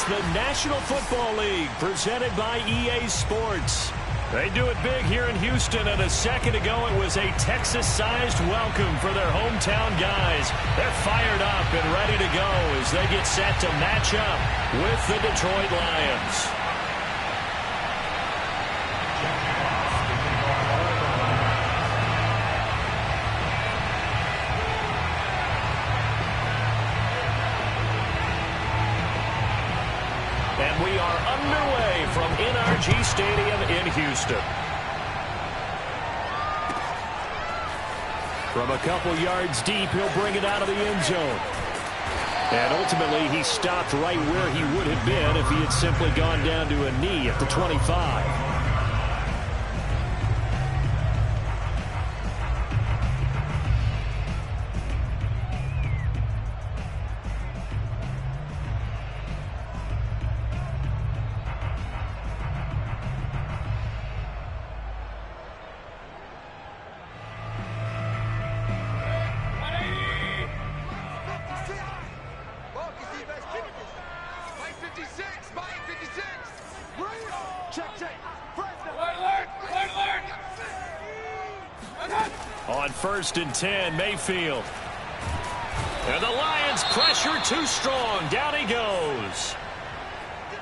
the National Football League, presented by EA Sports. They do it big here in Houston, and a second ago it was a Texas-sized welcome for their hometown guys. They're fired up and ready to go as they get set to match up with the Detroit Lions. And we are underway from NRG Stadium in Houston. From a couple yards deep, he'll bring it out of the end zone. And ultimately, he stopped right where he would have been if he had simply gone down to a knee at the 25. On 1st and 10, Mayfield. And the Lions pressure too strong. Down he goes.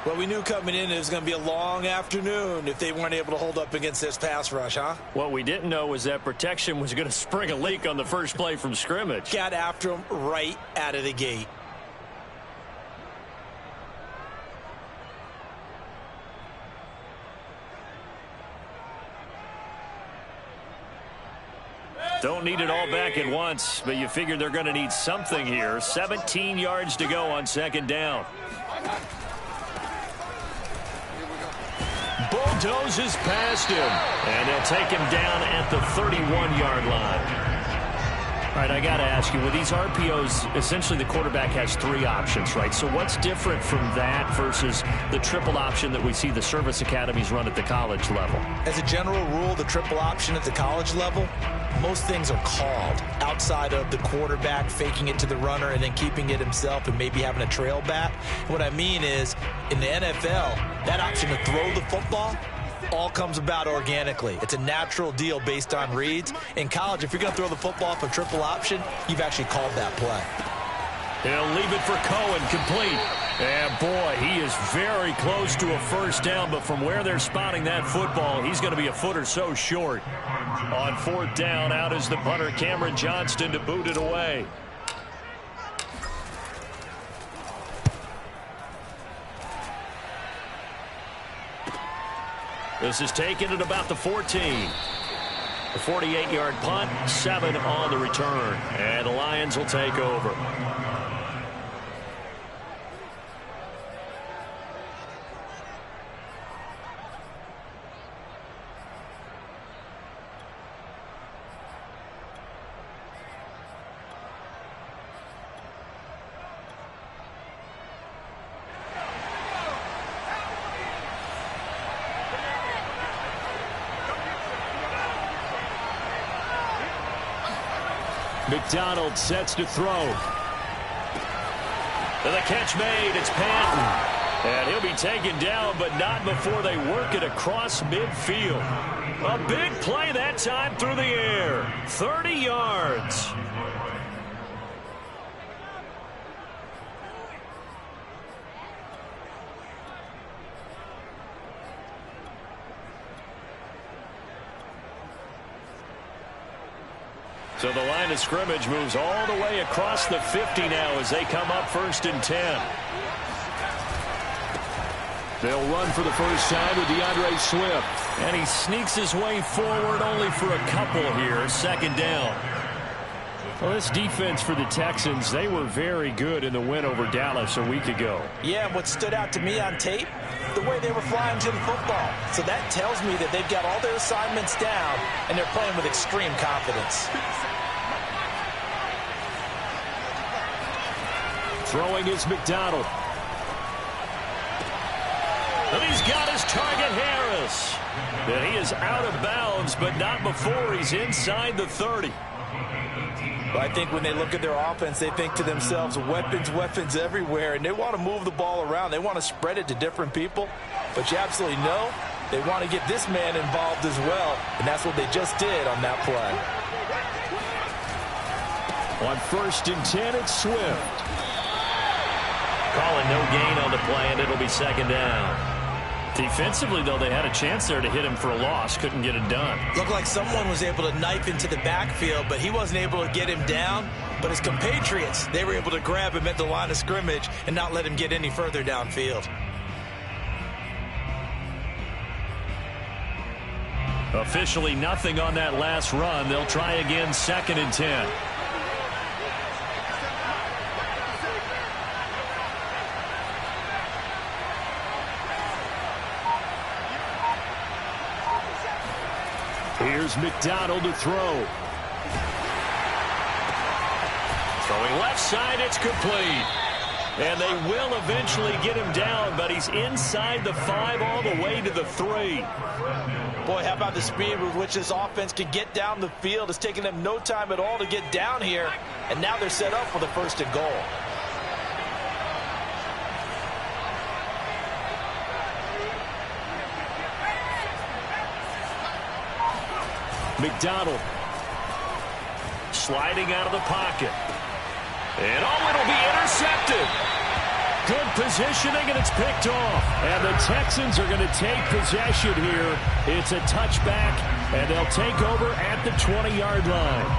Well, we knew coming in it was going to be a long afternoon if they weren't able to hold up against this pass rush, huh? What we didn't know was that protection was going to spring a leak on the first play from scrimmage. Got after him right out of the gate. Don't need it all back at once, but you figure they're going to need something here. 17 yards to go on 2nd down. Bulldozes past him, and they'll take him down at the 31-yard line. All right, I got to ask you, with these RPOs, essentially the quarterback has 3 options, right? So what's different from that versus the triple option that we see the service academies run at the college level? As a general rule, the triple option at the college level, most things are called outside of the quarterback faking it to the runner and then keeping it himself and maybe having a trail back. What I mean is, in the NFL, that option to throw the football all comes about organically. It's a natural deal based on reads. In college, if you're going to throw the football off a triple option, you've actually called that play. He'll leave it for Cohen, complete. And boy, he is very close to a 1st down, but from where they're spotting that football, he's going to be a foot or so short. On 4th down, out is the punter, Cameron Johnston, to boot it away. This is taken at about the 14. A 48-yard punt, 7 on the return. And the Lions will take over. McDonald sets to throw. And the catch made. It's Patton. And he'll be taken down, but not before they work it across midfield. A big play that time through the air. 30 yards. So the line of scrimmage moves all the way across the 50 now as they come up 1st and 10. They'll run for the first time with DeAndre Swift. And he sneaks his way forward only for a couple here. 2nd down. Well, this defense for the Texans, they were very good in the win over Dallas a week ago. Yeah, what stood out to me on tape, the way they were flying to the football. So that tells me that they've got all their assignments down, and they're playing with extreme confidence. Throwing is McDonald. And he's got his target, Harris. And he is out of bounds, but not before he's inside the 30. Well, I think when they look at their offense, they think to themselves, weapons, weapons everywhere, and they want to move the ball around. They want to spread it to different people, but you absolutely know they want to get this man involved as well, and that's what they just did on that play. On 1st and 10, it's Swift. Calling no gain on the play, and it'll be 2nd down. Defensively, though, they had a chance there to hit him for a loss. Couldn't get it done. Looked like someone was able to knife into the backfield, but he wasn't able to get him down. But his compatriots, they were able to grab him at the line of scrimmage and not let him get any further downfield. Officially nothing on that last run. They'll try again, 2nd and 10. Here's McDonald to throw. Throwing left side, it's complete. And they will eventually get him down, but he's inside the 5 all the way to the 3. Boy, how about the speed with which this offense can get down the field? It's taken them no time at all to get down here, and now they're set up for the 1st and goal. McDonald sliding out of the pocket. And it'll be intercepted. Good positioning, and it's picked off. And the Texans are going to take possession here. It's a touchback, and they'll take over at the 20-yard line.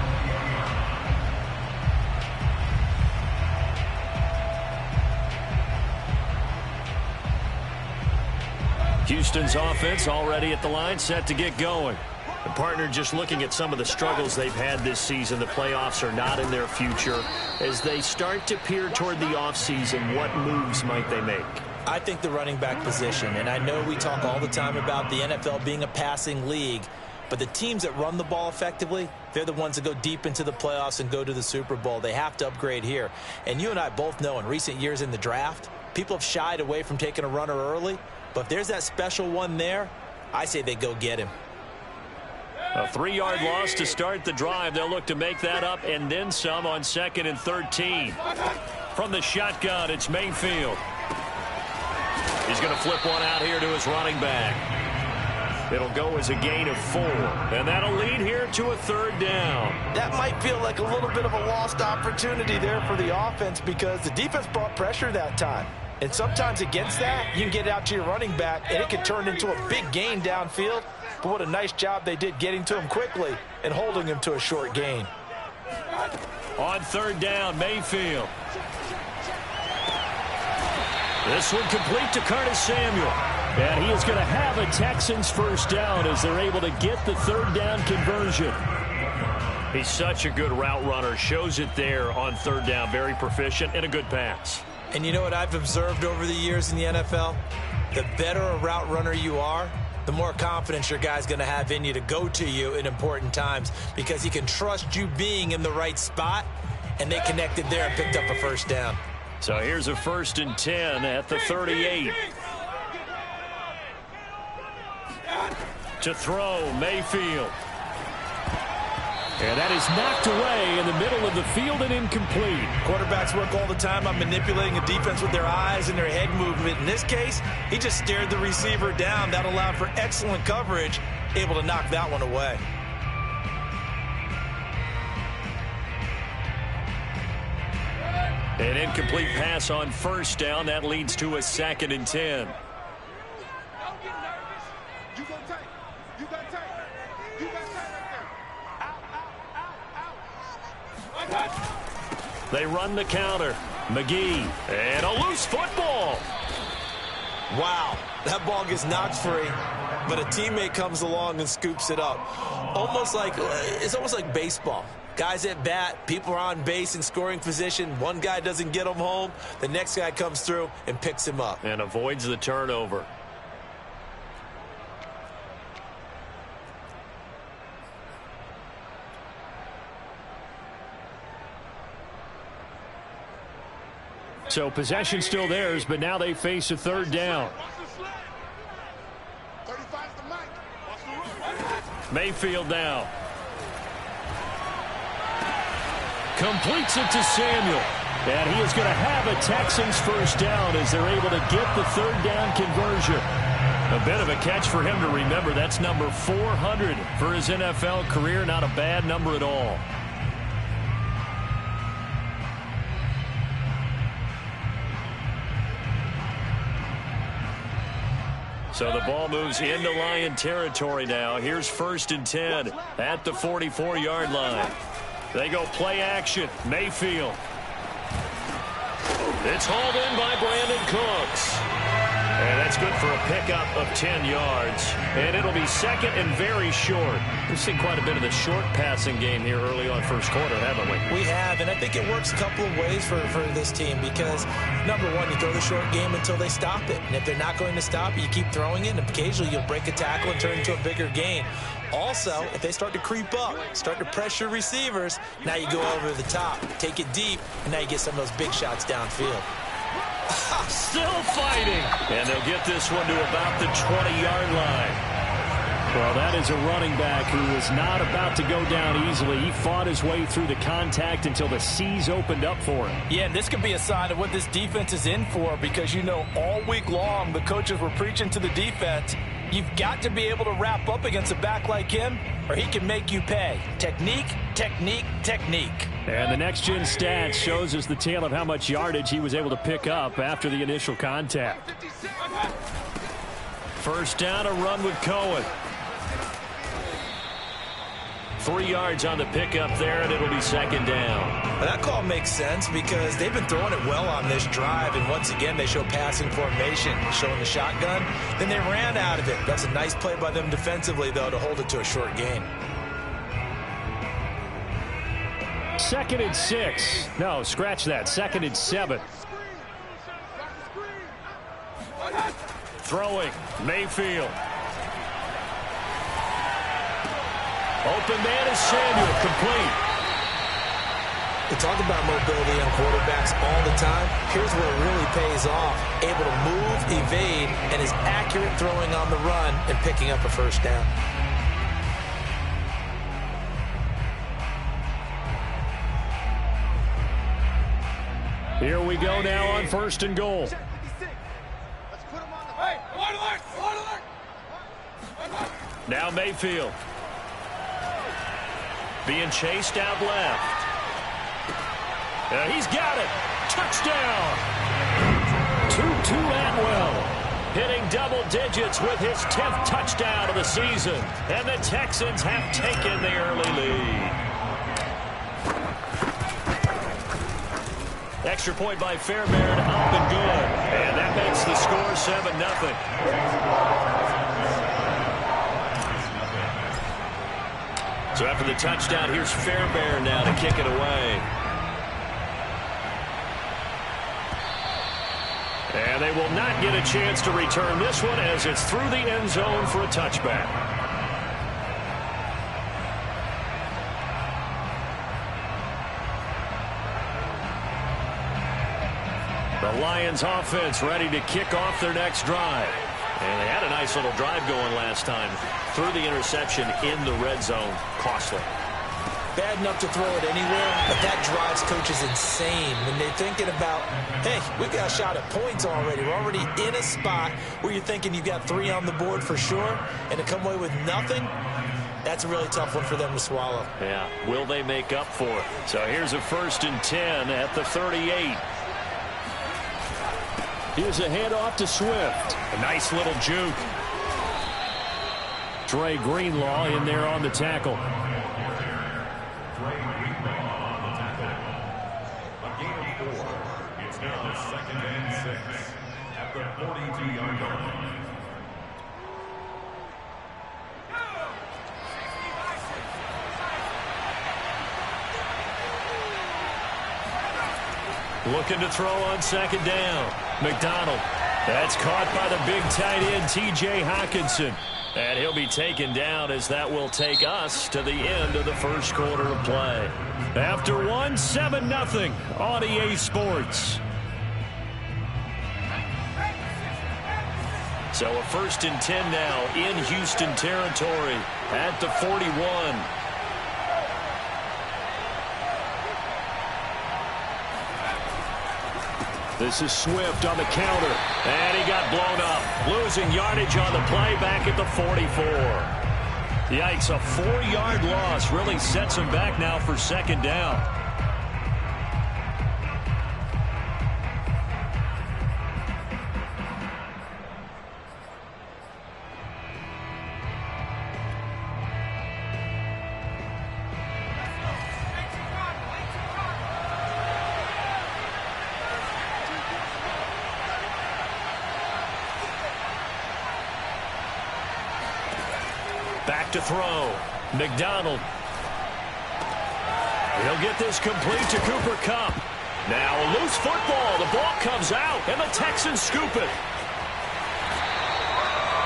Houston's offense already at the line, set to get going. The partner just looking at some of the struggles they've had this season. The playoffs are not in their future. As they start to peer toward the offseason, what moves might they make? I think the running back position, and I know we talk all the time about the NFL being a passing league, but the teams that run the ball effectively, they're the ones that go deep into the playoffs and go to the Super Bowl. They have to upgrade here. And you and I both know in recent years in the draft, people have shied away from taking a runner early, but if there's that special one there, I say they go get him. A 3-yard loss to start the drive. They'll look to make that up and then some on 2nd and 13. From the shotgun, it's Mayfield. He's going to flip one out here to his running back. It'll go as a gain of 4, and that'll lead here to a 3rd down. That might feel like a little bit of a lost opportunity there for the offense because the defense brought pressure that time. And sometimes against that, you can get out to your running back, and it can turn into a big gain downfield. But what a nice job they did getting to him quickly and holding him to a short gain. On 3rd down, Mayfield. This one complete to Curtis Samuel. And he is going to have a Texans 1st down as they're able to get the 3rd down conversion. He's such a good route runner. Shows it there on 3rd down. Very proficient and a good pass. And you know what I've observed over the years in the NFL? The better a route runner you are, the more confidence your guy's going to have in you to go to you in important times because he can trust you being in the right spot, and they connected there and picked up a 1st down. So here's a 1st and 10 at the 38. To throw, Mayfield. And that is knocked away in the middle of the field and incomplete. Quarterbacks work all the time on manipulating a defense with their eyes and their head movement. In this case, he just stared the receiver down. That allowed for excellent coverage, able to knock that one away. An incomplete pass on 1st down. That leads to a 2nd and 10. They run the counter. McGee. And a loose football. Wow. That ball gets knocked free, but a teammate comes along and scoops it up. It's almost like baseball. Guys at bat, people are on base in scoring position. One guy doesn't get him home. The next guy comes through and picks him up. And avoids the turnover. So possession still theirs, but now they face a 3rd down. Mayfield down. Completes it to Samuel. And he is going to have a Texans first down as they're able to get the third down conversion. A bit of a catch for him to remember. That's number 400 for his NFL career. Not a bad number at all. So the ball moves into Lion territory now. Here's 1st and 10 at the 44-yard line. They go play action. Mayfield. It's hauled in by Brandon Cooks. And that's good for a pickup of 10 yards. And it'll be 2nd and very short. We've seen quite a bit of the short passing game here early on first quarter, haven't we? We have, and I think it works a couple of ways for this team because, number one, you throw the short game until they stop it. And if they're not going to stop it, you keep throwing it, and occasionally you'll break a tackle and turn it into a bigger gain. Also, if they start to creep up, start to pressure receivers, now you go over the top, take it deep, and now you get some of those big shots downfield. Still fighting. And they'll get this one to about the 20-yard line. Well, that is a running back who is not about to go down easily. He fought his way through the contact until the seas opened up for him. Yeah, and this could be a sign of what this defense is in for because, you know, all week long the coaches were preaching to the defense, you've got to be able to wrap up against a back like him or he can make you pay. Technique, technique, technique. And the next-gen stats shows us the tale of how much yardage he was able to pick up after the initial contact. First down, a run with Cohen. 3 yards on the pickup there, and it'll be 2nd down. Now that call makes sense because they've been throwing it well on this drive, and once again they show passing formation, showing the shotgun. Then they ran out of it. That's a nice play by them defensively, though, to hold it to a short gain. 2nd and 6. No, scratch that. 2nd and 7. Throwing. Mayfield. Open man is Samuel. Complete. We talk about mobility on quarterbacks all the time. Here's where it really pays off. Able to move, evade, and is accurate throwing on the run and picking up a first down. Here we go now on 1st and goal. Now Mayfield. Being chased out left. He's got it. Touchdown. Tutu Atwell hitting double digits with his 10th touchdown of the season. And the Texans have taken the early lead. Extra point by Fairbairn, up and good. And that makes the score 7-0. So after the touchdown, here's Fairbairn now to kick it away. And they will not get a chance to return this one as it's through the end zone for a touchback. The Lions offense ready to kick off their next drive. And they had a nice little drive going last time. Threw the interception in the red zone. Costly. Bad enough to throw it anywhere, but that drives coaches insane when they're thinking about, hey, we got a shot at points already. We're already in a spot where you're thinking you've got 3 on the board for sure, and to come away with nothing, that's a really tough one for them to swallow. Yeah, will they make up for it? So here's a 1st and 10 at the 38. Here's a handoff to Swift. A nice little juke. Dre Greenlaw in there on the tackle. A gain of 4. It's now 2nd and 6 at the 42-yard line. Looking to throw on 2nd down. McDonald. That's caught by the big tight end, T.J. Hockenson. And he'll be taken down as that will take us to the end of the first quarter of play. After 7-0 on EA Sports. So a 1st and 10 now in Houston territory at the 41. This is Swift on the counter, and he got blown up. Losing yardage on the play back at the 44. Yikes, a 4-yard loss really sets him back now for second down. Back to throw. McDonald. He'll get this complete to Cooper Kupp. Now a loose football. The ball comes out, and the Texans scoop it.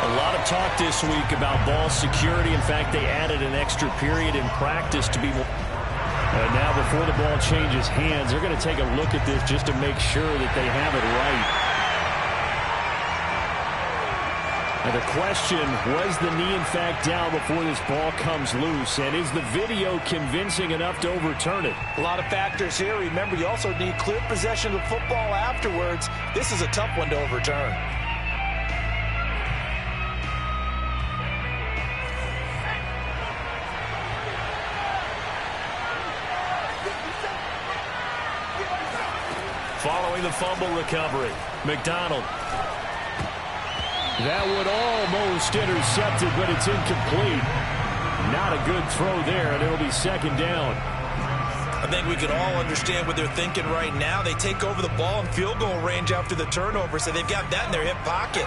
A lot of talk this week about ball security. In fact, they added an extra period in practice to be more. And now before the ball changes hands, they're going to take a look at this just to make sure that they have it right. Now the question, was the knee in fact down before this ball comes loose? And is the video convincing enough to overturn it? A lot of factors here. Remember, you also need clear possession of the football afterwards. This is a tough one to overturn. Following the fumble recovery, McDonald. That would almost intercept it, but it's incomplete. Not a good throw there, and it'll be second down. I think we can all understand what they're thinking right now. They take over the ball in field goal range after the turnover, so they've got that in their hip pocket.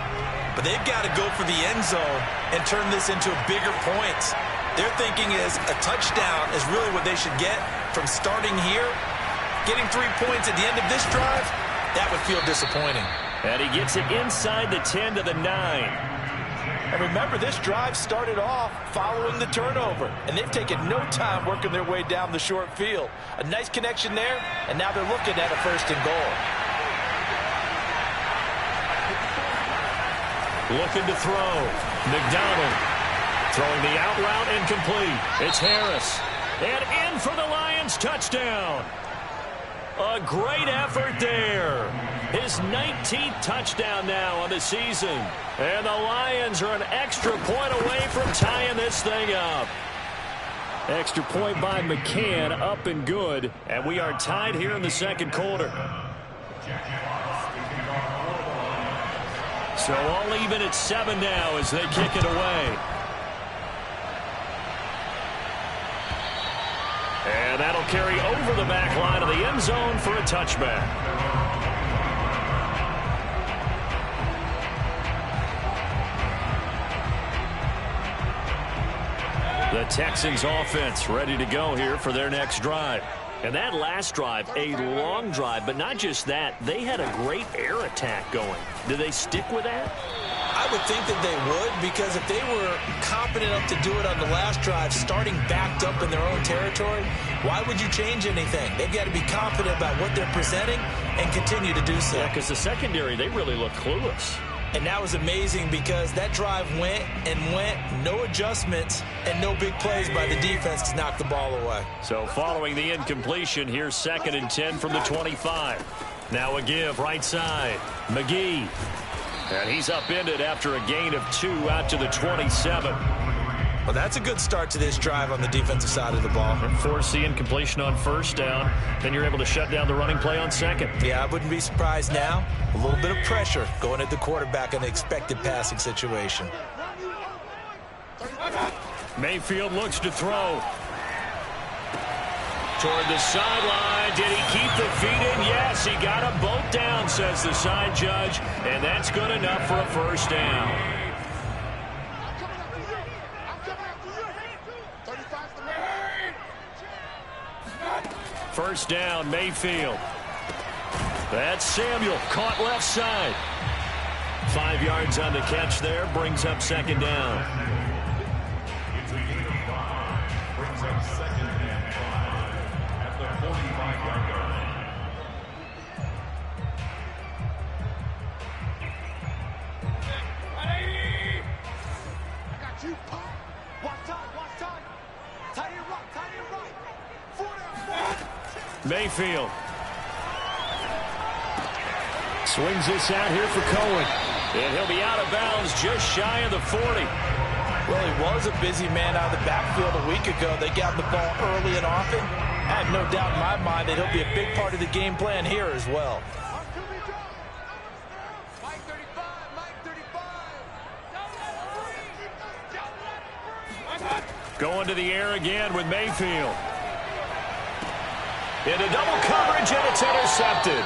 But they've got to go for the end zone and turn this into bigger points. Their thinking is a touchdown is really what they should get from starting here. Getting 3 points at the end of this drive, that would feel disappointing. And he gets it inside the 10 to the 9. And remember, this drive started off following the turnover, and they've taken no time working their way down the short field. A nice connection there, and now they're looking at a 1st and goal. Looking to throw. McDonald throwing the out route incomplete. It's Harris. And in for the Lions, touchdown. A great effort there. His 19th touchdown now on the season. And the Lions are an extra point away from tying this thing up. Extra point by McCann, up and good. And we are tied here in the second quarter. So all even at 7 now as they kick it away. And that'll carry over the back line of the end zone for a touchback. The Texans offense ready to go here for their next drive. And that last drive, a long drive, but not just that, they had a great air attack going. Do they stick with that? I would think that they would, because if they were confident enough to do it on the last drive, starting backed up in their own territory, why would you change anything? They've got to be confident about what they're presenting and continue to do so. Yeah, because the secondary, they really look clueless. And that was amazing because that drive went and went, no adjustments, and no big plays by the defense to knock the ball away. So following the incompletion, here's 2nd and 10 from the 25. Now a give right side. McGee. And he's upended after a gain of 2 out to the 27. Well, that's a good start to this drive on the defensive side of the ball. Force the incompletion on 1st down. Then you're able to shut down the running play on 2nd. Yeah, I wouldn't be surprised now. A little bit of pressure going at the quarterback in the expected passing situation. Mayfield looks to throw. Toward the sideline. Did he keep the feet in? Yes, he got them both down, says the side judge. And that's good enough for a 1st down. 1st down, Mayfield. That's Samuel, caught left side. 5 yards on the catch there, brings up 2nd down. It's a gain of 5, brings up 2nd and 5 at the 45-yard line. I got you, Pop. Watch time. Tight end right. 4 down. Mayfield. Swings this out here for Cohen. And he'll be out of bounds just shy of the 40. Well, he was a busy man out of the backfield a week ago. They got the ball early and often. I have no doubt in my mind that he'll be a big part of the game plan here as well. Going to the air again with Mayfield. Into double coverage, and it's intercepted.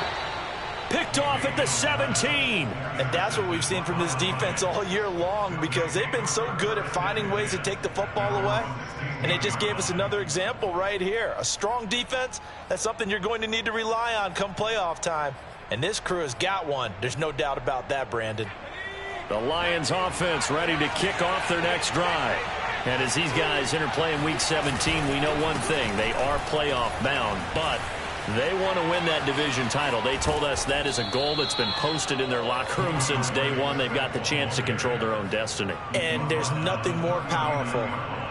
Picked off at the 17. And that's what we've seen from this defense all year long, because they've been so good at finding ways to take the football away. And they just gave us another example right here. A strong defense, that's something you're going to need to rely on come playoff time. And this crew has got one. There's no doubt about that, Brandon. The Lions offense ready to kick off their next drive. And as these guys interplay in Week 17, we know one thing. They are playoff bound, but they want to win that division title. They told us that is a goal that's been posted in their locker room since day one. They've got the chance to control their own destiny. And there's nothing more powerful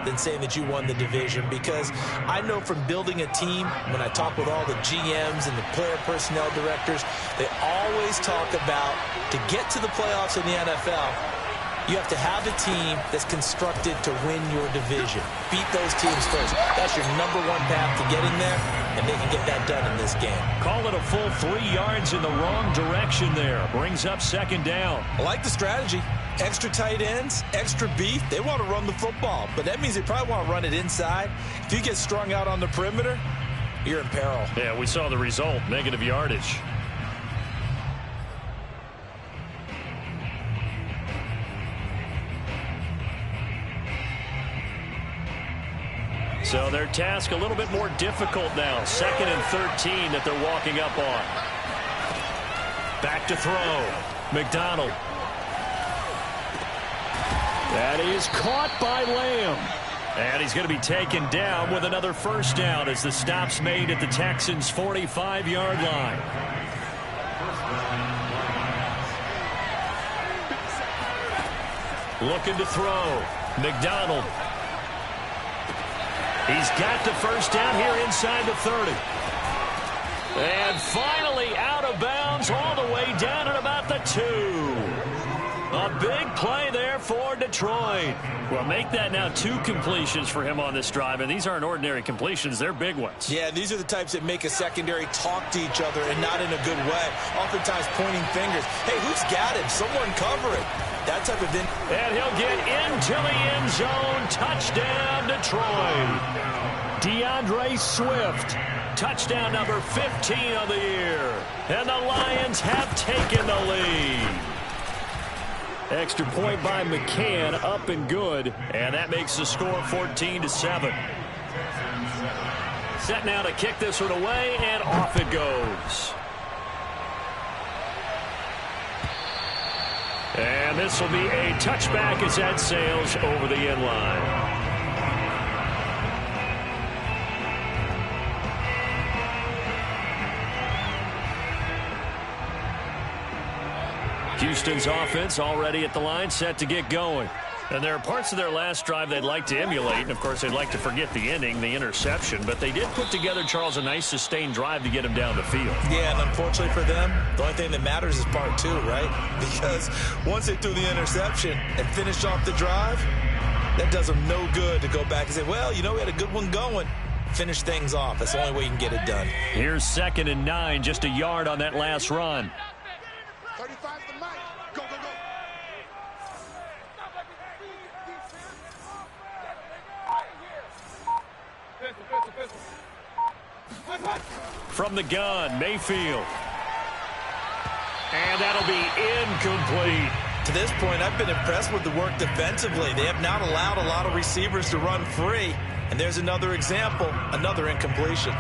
than saying that you won the division, because I know from building a team, when I talk with all the GMs and the player personnel directors, they always talk about, to get to the playoffs in the NFL, you have to have a team that's constructed to win your division. Beat those teams first. That's your #1 path to getting there, and they can get that done in this game. Call it a full 3 yards in the wrong direction there. Brings up second down. I like the strategy. Extra tight ends, extra beef. They want to run the football, but that means they probably want to run it inside. If you get strung out on the perimeter, you're in peril. Yeah, we saw the result, negative yardage. So their task a little bit more difficult now. 2nd and 13 that they're walking up on. Back to throw. McDonald. That is caught by Lamb. And he's going to be taken down with another first down as the stop's made at the Texans' 45-yard line. Looking to throw. McDonald. He's got the first down here inside the 30. And finally out of bounds all the way down at about the 2. A big play there for Detroit. Well, make that now 2 completions for him on this drive, and these aren't ordinary completions. They're big ones. Yeah, these are the types that make a secondary talk to each other, and not in a good way. Oftentimes pointing fingers. Hey, who's got him? Someone cover it. That type of thing. And he'll get into the end zone. Touchdown, Detroit. DeAndre Swift. Touchdown number 15 of the year. And the Lions have taken the lead. Extra point by McCann, up and good. And that makes the score 14-7. Set now to kick this one away, and off it goes. And this will be a touchback as that sails over the end line. Houston's offense already at the line, set to get going. And there are parts of their last drive they'd like to emulate. And, of course, they'd like to forget the ending, the interception. But they did put together, Charles, a nice sustained drive to get him down the field. Yeah, and unfortunately for them, the only thing that matters is part 2, right? Because once they threw the interception and finished off the drive, that does them no good to go back and say, well, you know, we had a good one going. Finish things off. That's the only way you can get it done. Here's 2nd and 9, just a yard on that last run. 35's the mic. Go, go, go. From the gun, Mayfield. And that'll be incomplete. To this point, I've been impressed with the work defensively. They have not allowed a lot of receivers to run free. And there's another example, another incompletion.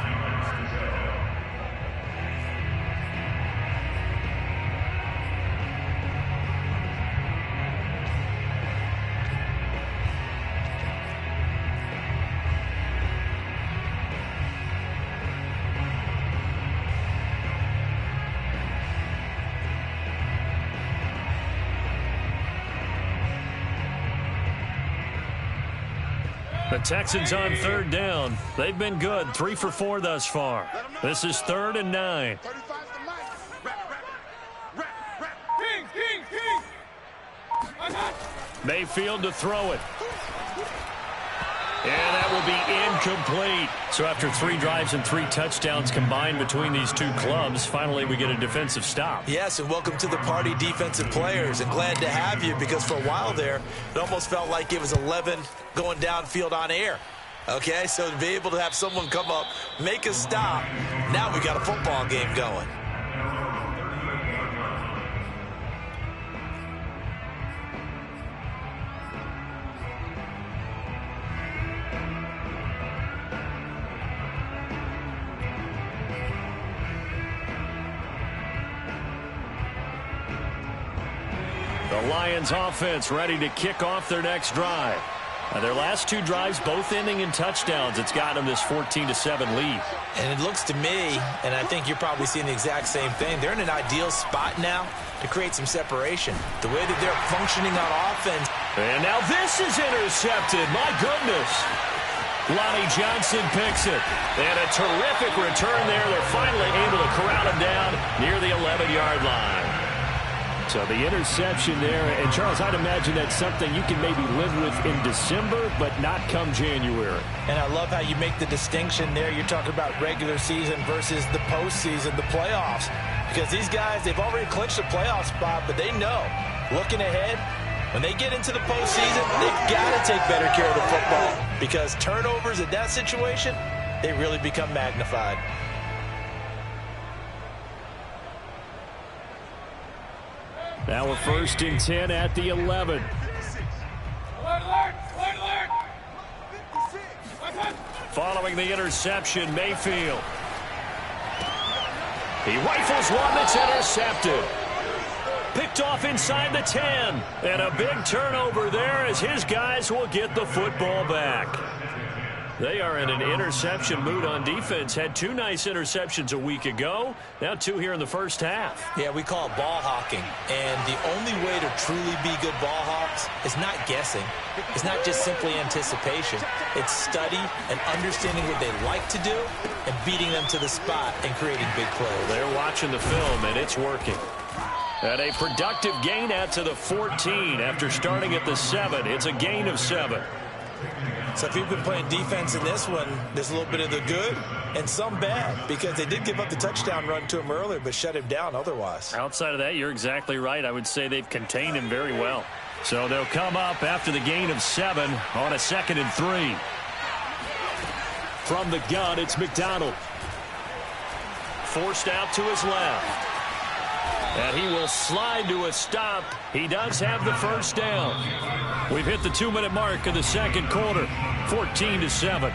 The Texans on 3rd down. They've been good, 3 for 4 thus far. This is 3rd and 9. 35's the mic. Rap, rap, rap. Mayfield to throw it. And that will be incomplete. So after 3 drives and 3 touchdowns combined between these two clubs, finally we get a defensive stop. Yes, and welcome to the party, defensive players. And glad to have you, because for a while there, it almost felt like it was 11 going downfield on air. Okay, so to be able to have someone come up, make a stop, now we got a football game going. The Lions offense ready to kick off their next drive. Their last 2 drives both ending in touchdowns. It's got them this 14-7 lead. And it looks to me, and I think you're probably seeing the exact same thing, they're in an ideal spot now to create some separation. The way that they're functioning on offense. And now this is intercepted. My goodness. Lonnie Johnson picks it. And a terrific return there. They're finally able to corral him down near the 11-yard line. So the interception there, and Charles, I'd imagine that's something you can maybe live with in December, but not come January. And I love how you make the distinction there. You're talking about regular season versus the postseason, the playoffs. Because these guys, they've already clinched a playoff spot, but they know, looking ahead, when they get into the postseason, they've got to take better care of the football. Because turnovers in that situation, they really become magnified. Now we're 1st and 10 at the 11. Following the interception, Mayfield. He rifles one that's intercepted. Picked off inside the 10. And a big turnover there as his guys will get the football back. They are in an interception mood on defense. Had 2 nice interceptions a week ago. Now 2 here in the first half. Yeah, we call it ball hawking. And the only way to truly be good ball hawks is not guessing. It's not just simply anticipation. It's study and understanding what they like to do and beating them to the spot and creating big plays. They're watching the film, and it's working. And a productive gain out to the 14 after starting at the 7. It's a gain of 7. So if you've been playing defense in this one, there's a little bit of the good and some bad, because they did give up the touchdown run to him earlier but shut him down otherwise. Outside of that, you're exactly right. I would say they've contained him very well. So they'll come up after the gain of 7 on a 2nd and 3. From the gun, it's McDonald. Forced out to his left. And he will slide to a stop. He does have the first down. We've hit the 2-minute mark of the second quarter. 14-7.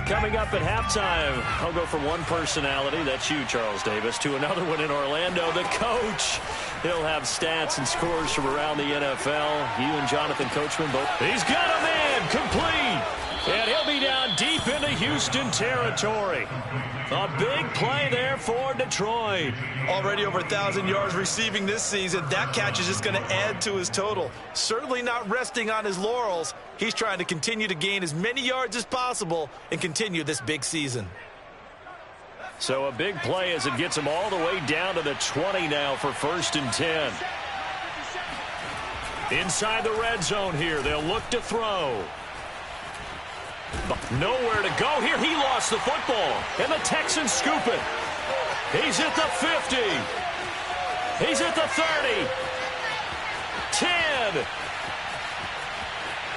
Coming up at halftime, I'll go from one personality, that's you, Charles Davis, to another one in Orlando, the coach. He'll have stats and scores from around the NFL. You and Jonathan Coachman both. He's got a man complete. And he'll be down deep into Houston territory. A big play there for Detroit. Already over 1,000 yards receiving this season. That catch is just going to add to his total. Certainly not resting on his laurels. He's trying to continue to gain as many yards as possible and continue this big season. So a big play as it gets him all the way down to the 20 now for 1st and 10. Inside the red zone here. They'll look to throw. Nowhere to go here. He lost the football. And the Texans scoop it. He's at the 50. He's at the 30. 10.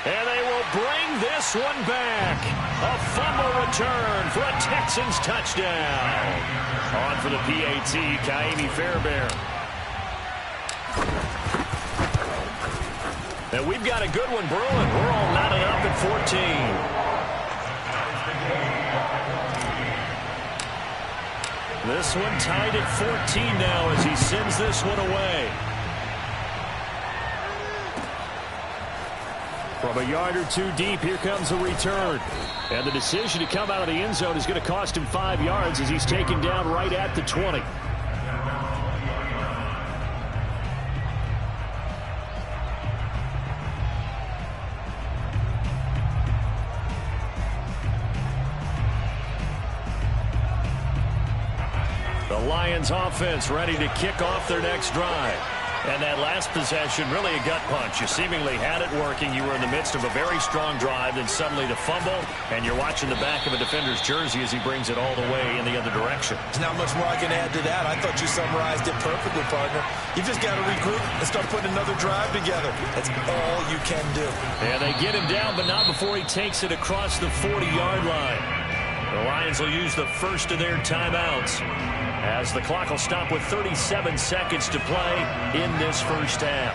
And they will bring this one back. A fumble return for a Texans touchdown. On for the PAT, Kaimi Fairbairn. And we've got a good one brewing. We're all knotted up at 14. This one tied at 14 now as he sends this one away. From a yard or 2 deep, here comes a return. And the decision to come out of the end zone is going to cost him 5 yards as he's taken down right at the 20. Lions offense ready to kick off their next drive. And that last possession, really a gut punch. You seemingly had it working. You were in the midst of a very strong drive, then suddenly the fumble, and you're watching the back of a defender's jersey as he brings it all the way in the other direction. There's not much more I can add to that. I thought you summarized it perfectly, partner. You just got to regroup and start putting another drive together. That's all you can do. And they get him down, but not before he takes it across the 40-yard line. The Lions will use the first of their timeouts, as the clock will stop with 37 seconds to play in this first half.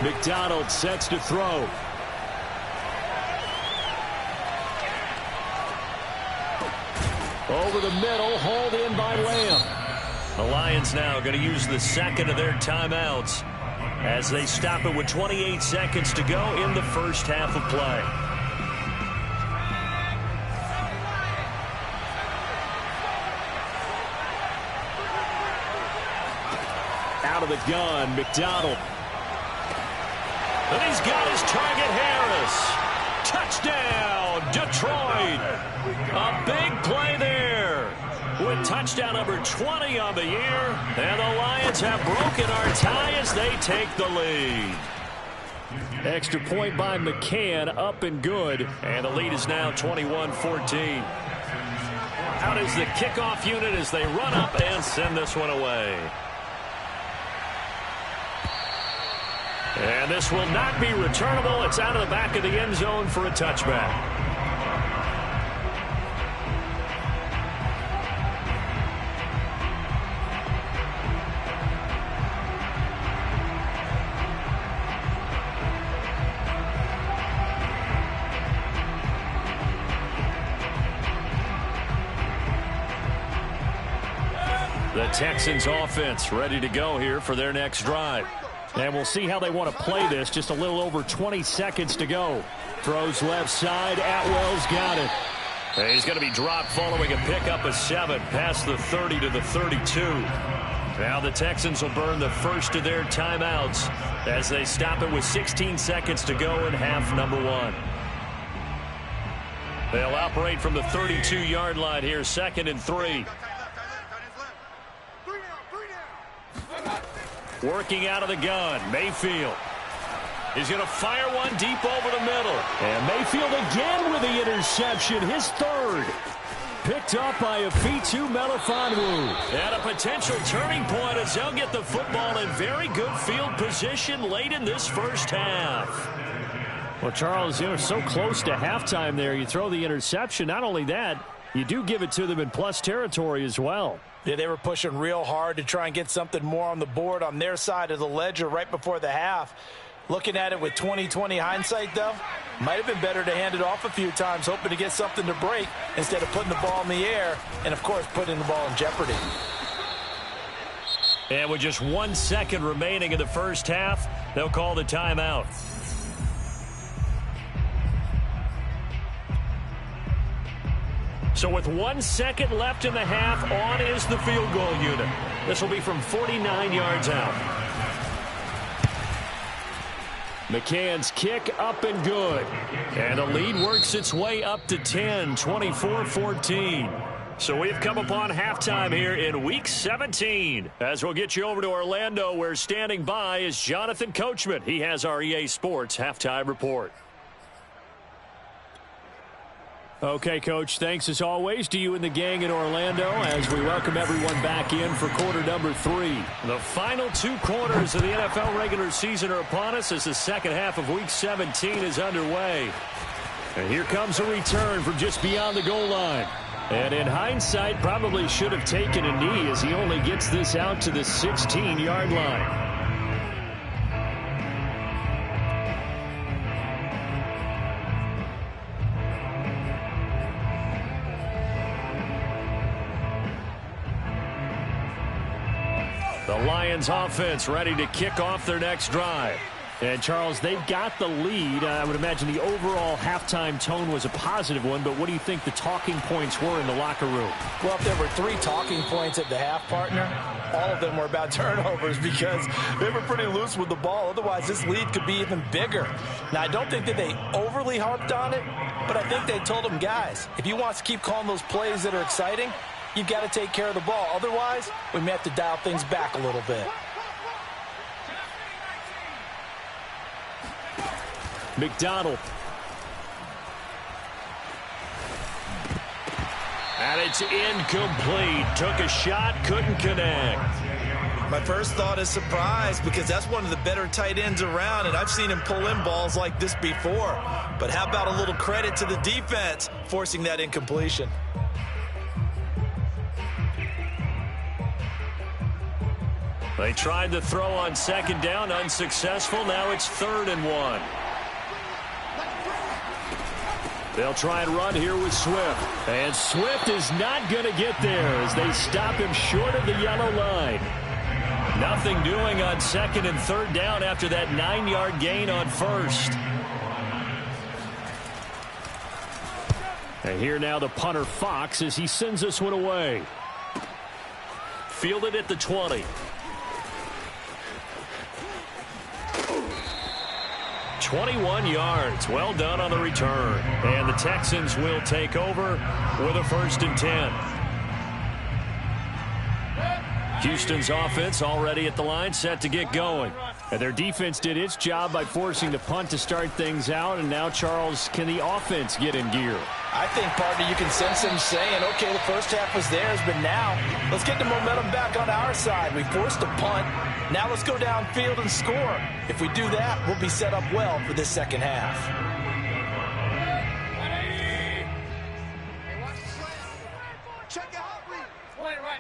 McDonald sets to throw. Over the middle, hauled in by Lamb. The Lions now going to use the second of their timeouts as they stop it with 28 seconds to go in the first half of play. Out of the gun, McDonald. And he's got his target, Harris. Touchdown, Detroit. A big play there, with touchdown number 20 on the year. And the Lions have broken our tie as they take the lead. Extra point by McCann, up and good. And the lead is now 21-14. Out is the kickoff unit as they run up and send this one away. And this will not be returnable. It's out of the back of the end zone for a touchback. The Texans offense ready to go here for their next drive. And we'll see how they want to play this. Just a little over 20 seconds to go. Throws left side. Atwell's got it. And he's going to be dropped following a pickup of 7 past the 30 to the 32. Now the Texans will burn the first of their timeouts as they stop it with 16 seconds to go in half number 1. They'll operate from the 32-yard line here, 2nd and 3. Working out of the gun, Mayfield. He's going to fire one deep over the middle. And Mayfield again with the interception, his 3rd. Picked up by Afitu Melifonwu. And a potential turning point as they'll get the football in very good field position late in this first half. Well, Charles, you're so close to halftime there. You throw the interception. Not only that, you do give it to them in plus territory as well. Yeah, they were pushing real hard to try and get something more on the board on their side of the ledger right before the half. Looking at it with 20/20 hindsight, though, might have been better to hand it off a few times, hoping to get something to break instead of putting the ball in the air and, of course, putting the ball in jeopardy. And with just 1 second remaining in the first half, they'll call the timeout. So with 1 second left in the half, on is the field goal unit. This will be from 49 yards out. McCann's kick up and good. And the lead works its way up to 10, 24-14. So we've come upon halftime here in Week 17. As we'll get you over to Orlando, where standing by is Jonathan Coachman. He has our EA Sports halftime report. Okay, Coach, thanks as always to you and the gang in Orlando as we welcome everyone back in for quarter number 3. The final 2 quarters of the NFL regular season are upon us as the second half of Week 17 is underway. And here comes a return from just beyond the goal line. And in hindsight, probably should have taken a knee as he only gets this out to the 16-yard line. The Lions offense ready to kick off their next drive. And, Charles, they've got the lead. I would imagine the overall halftime tone was a positive one, but what do you think the talking points were in the locker room? Well, if there were 3 talking points at the half, partner, all of them were about turnovers because they were pretty loose with the ball. Otherwise, this lead could be even bigger. Now, I don't think that they overly harped on it, but I think they told them, guys, if you want to keep calling those plays that are exciting, you've got to take care of the ball. Otherwise, we may have to dial things back a little bit. McDonald. And it's incomplete. Took a shot, couldn't connect. My first thought is surprise because that's one of the better tight ends around, and I've seen him pull in balls like this before. But how about a little credit to the defense forcing that incompletion? They tried the throw on second down, unsuccessful. Now it's 3rd and 1. They'll try and run here with Swift. And Swift is not going to get there as they stop him short of the yellow line. Nothing doing on 2nd and 3rd down after that 9-yard gain on 1st. And here now the punter Fox as he sends this one away. Fielded at the 20. 21 yards. Well done on the return. And the Texans will take over with a 1st and 10. Houston's offense already at the line, set to get going. And their defense did its job by forcing the punt to start things out. And now, Charles, can the offense get in gear? I think, partner, you can sense them saying, okay, the first half was theirs, but now let's get the momentum back on our side. We forced a punt. Now let's go downfield and score. If we do that, we'll be set up well for this second half. Check it out, read. Point it right.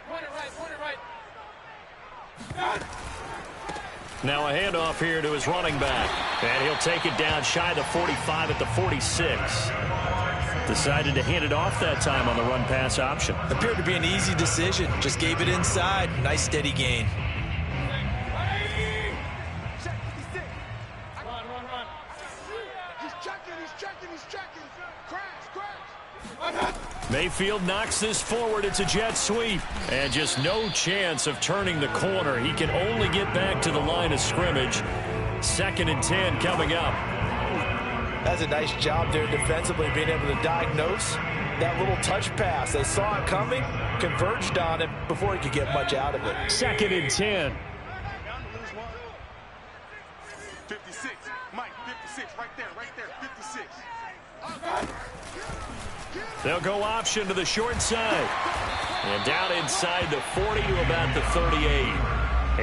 Now a handoff here to his running back. And he'll take it down shy of the 45 at the 46. Decided to hand it off that time on the run-pass option. Appeared to be an easy decision. Just gave it inside. Nice steady gain. Run. He's checking. Crash. Mayfield knocks this forward. It's a jet sweep. And just no chance of turning the corner. He can only get back to the line of scrimmage. 2nd and 10 coming up. That's a nice job there defensively, being able to diagnose that little touch pass. They saw it coming, converged on it before he could get much out of it. 2nd and 10. 56. Mike, 56. Right there. 56. They'll go option to the short side. And down inside the 40 to about the 38.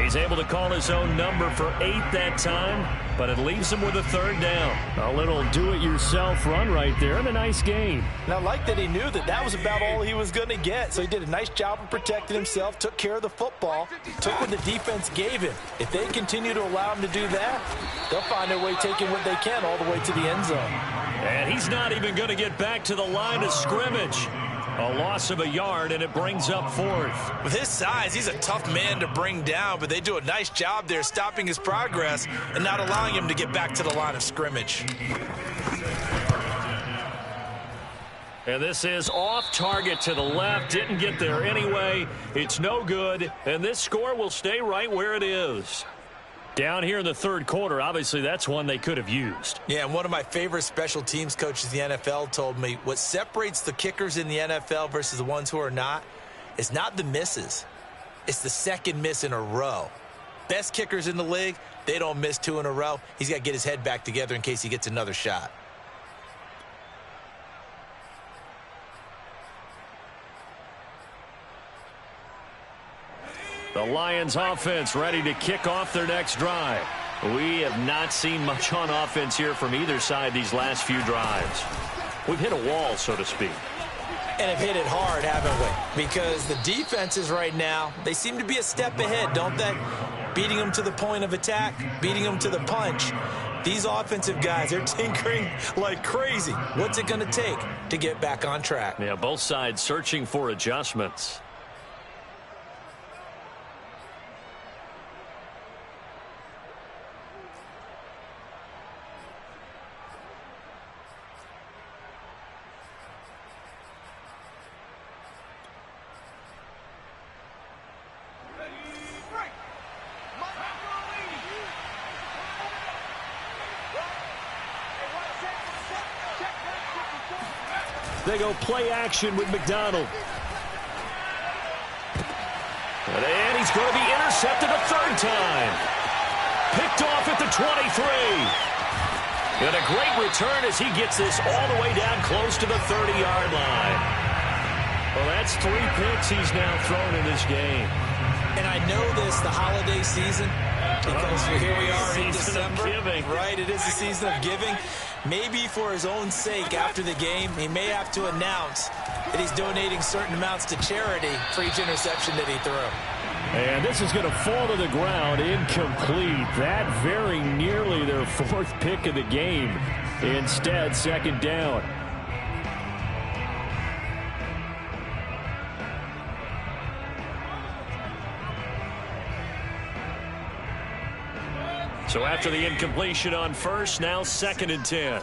He's able to call his own number for 8 that time, but it leaves him with a 3rd down. A little do-it-yourself run right there and a nice gain. And I like that he knew that that was about all he was going to get, so he did a nice job of protecting himself, took care of the football, took what the defense gave him. If they continue to allow him to do that, they'll find their way taking what they can all the way to the end zone. And he's not even going to get back to the line of scrimmage. A loss of a yard, and it brings up 4th. With his size, he's a tough man to bring down, but they do a nice job there stopping his progress and not allowing him to get back to the line of scrimmage. And this is off target to the left. Didn't get there anyway. It's no good, and this score will stay right where it is. Down here in the 3rd quarter, obviously that's one they could have used. Yeah, and one of my favorite special teams coaches in the NFL told me what separates the kickers in the NFL versus the ones who are not is not the misses. It's the 2nd miss in a row. Best kickers in the league, they don't miss 2 in a row. He's got to get his head back together in case he gets another shot. The Lions offense ready to kick off their next drive. We have not seen much on offense here from either side these last few drives. We've hit a wall, so to speak. And have hit it hard, haven't we? Because the defenses right now, they seem to be a step ahead, don't they? Beating them to the point of attack, beating them to the punch. These offensive guys, they're tinkering like crazy. What's it going to take to get back on track? Yeah, both sides searching for adjustments. They go play action with McDonald. And he's going to be intercepted a third time. Picked off at the 23. And a great return as he gets this all the way down close to the 30-yard line. Well, that's 3 picks he's now thrown in this game. And I know this, the holiday season, because here we are in December. Right, it is the season of giving. Maybe for his own sake after the game, he may have to announce that he's donating certain amounts to charity for each interception that he threw. And this is going to fall to the ground, incomplete. That very nearly their 4th pick of the game. Instead, second down. So after the incompletion on first, now 2nd and 10.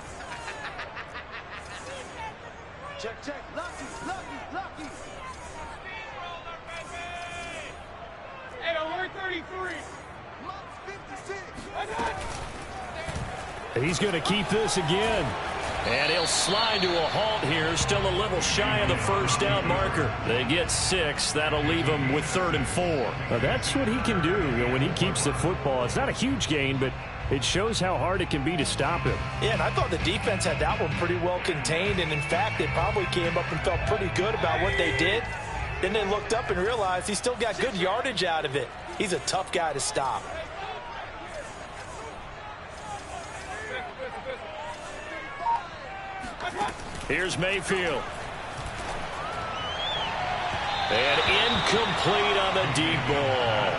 Check, check. Lucky. Hey, alert 33. 56. He's going to keep this again. And he'll slide to a halt here, still a little shy of the first down marker. They get 6. That'll leave them with 3rd and 4. Now that's what he can do when he keeps the football. It's not a huge gain, but it shows how hard it can be to stop him. Yeah, and I thought the defense had that one pretty well contained, and in fact, they probably came up and felt pretty good about what they did. Then they looked up and realized he still got good yardage out of it. He's a tough guy to stop. Here's Mayfield. And incomplete on the deep ball.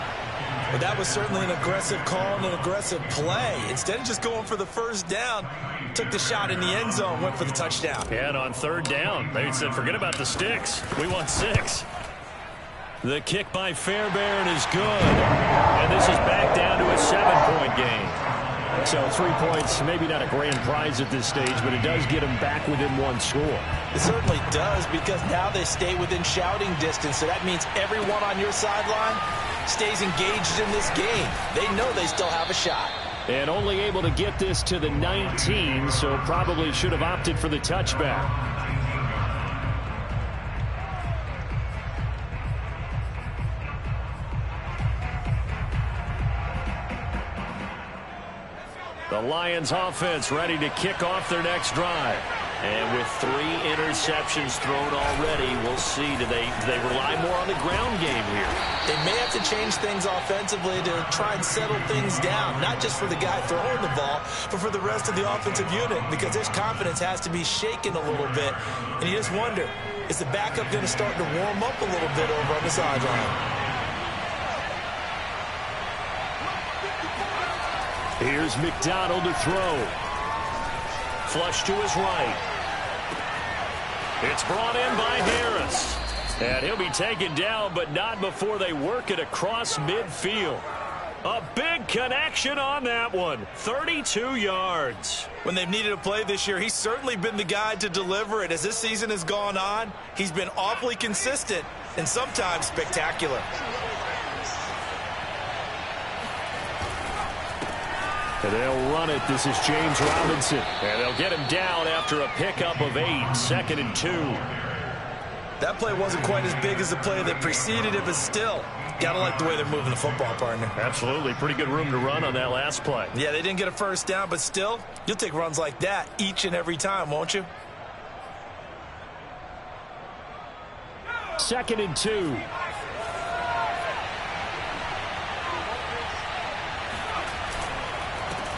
Well, that was certainly an aggressive call and an aggressive play. Instead of just going for the first down, took the shot in the end zone, went for the touchdown. And on 3rd down, they said, forget about the sticks. We want 6. The kick by Fairbairn is good. And this is back down to a 7-point game. So 3 points, maybe not a grand prize at this stage, but it does get them back within 1 score. It certainly does, because now they stay within shouting distance. So that means everyone on your sideline stays engaged in this game. They know they still have a shot. And only able to get this to the 19, so probably should have opted for the touchback. The Lions offense ready to kick off their next drive. And with 3 interceptions thrown already, we'll see. Do they rely more on the ground game here? They may have to change things offensively to try and settle things down, not just for the guy throwing the ball, but for the rest of the offensive unit, because his confidence has to be shaken a little bit. And you just wonder, is the backup going to start to warm up a little bit over on the sideline? Here's McDonald to throw. Flush to his right. It's brought in by Harris. And he'll be taken down, but not before they work it across midfield. A big connection on that one. 32 yards. When they've needed a play this year, he's certainly been the guy to deliver it. As this season has gone on, he's been awfully consistent and sometimes spectacular. And they'll run it. This is James Robinson. And they'll get him down after a pickup of 8. 2nd and 2. That play wasn't quite as big as the play that preceded it, but still, gotta like the way they're moving the football, partner. Absolutely. Pretty good room to run on that last play. Yeah, they didn't get a first down, but still, you'll take runs like that each and every time, won't you? 2nd and 2.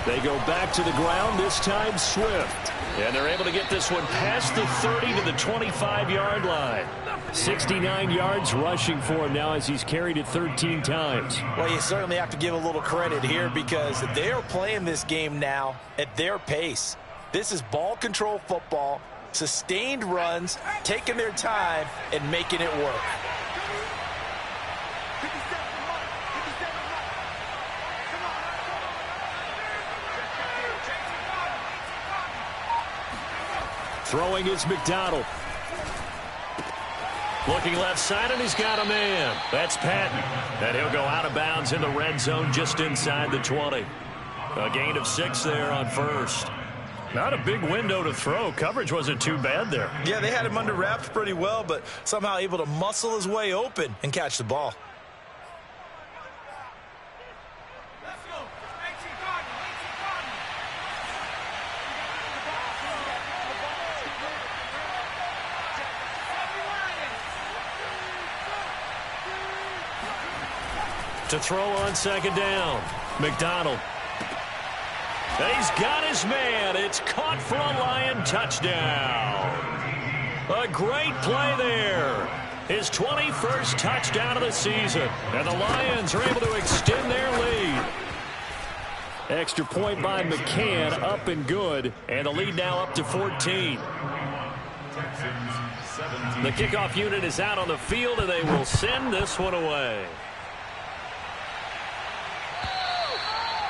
They go back to the ground, this time Swift. And they're able to get this one past the 30 to the 25-yard line. 69 yards rushing for him now as he's carried it 13 times. Well, you certainly have to give a little credit here because they are playing this game now at their pace. This is ball control football, sustained runs, taking their time, and making it work. Throwing is McDonald. Looking left side, and he's got a man. That's Patton. And he'll go out of bounds in the red zone just inside the 20. A gain of 6 there on first. Not a big window to throw. Coverage wasn't too bad there. Yeah, they had him under wraps pretty well, but somehow able to muscle his way open and catch the ball. To throw on second down. McDonald. And he's got his man. It's caught for a Lion touchdown. A great play there. His 21st touchdown of the season. And the Lions are able to extend their lead. Extra point by McCann, up and good. And the lead now up to 14. The kickoff unit is out on the field, and they will send this one away.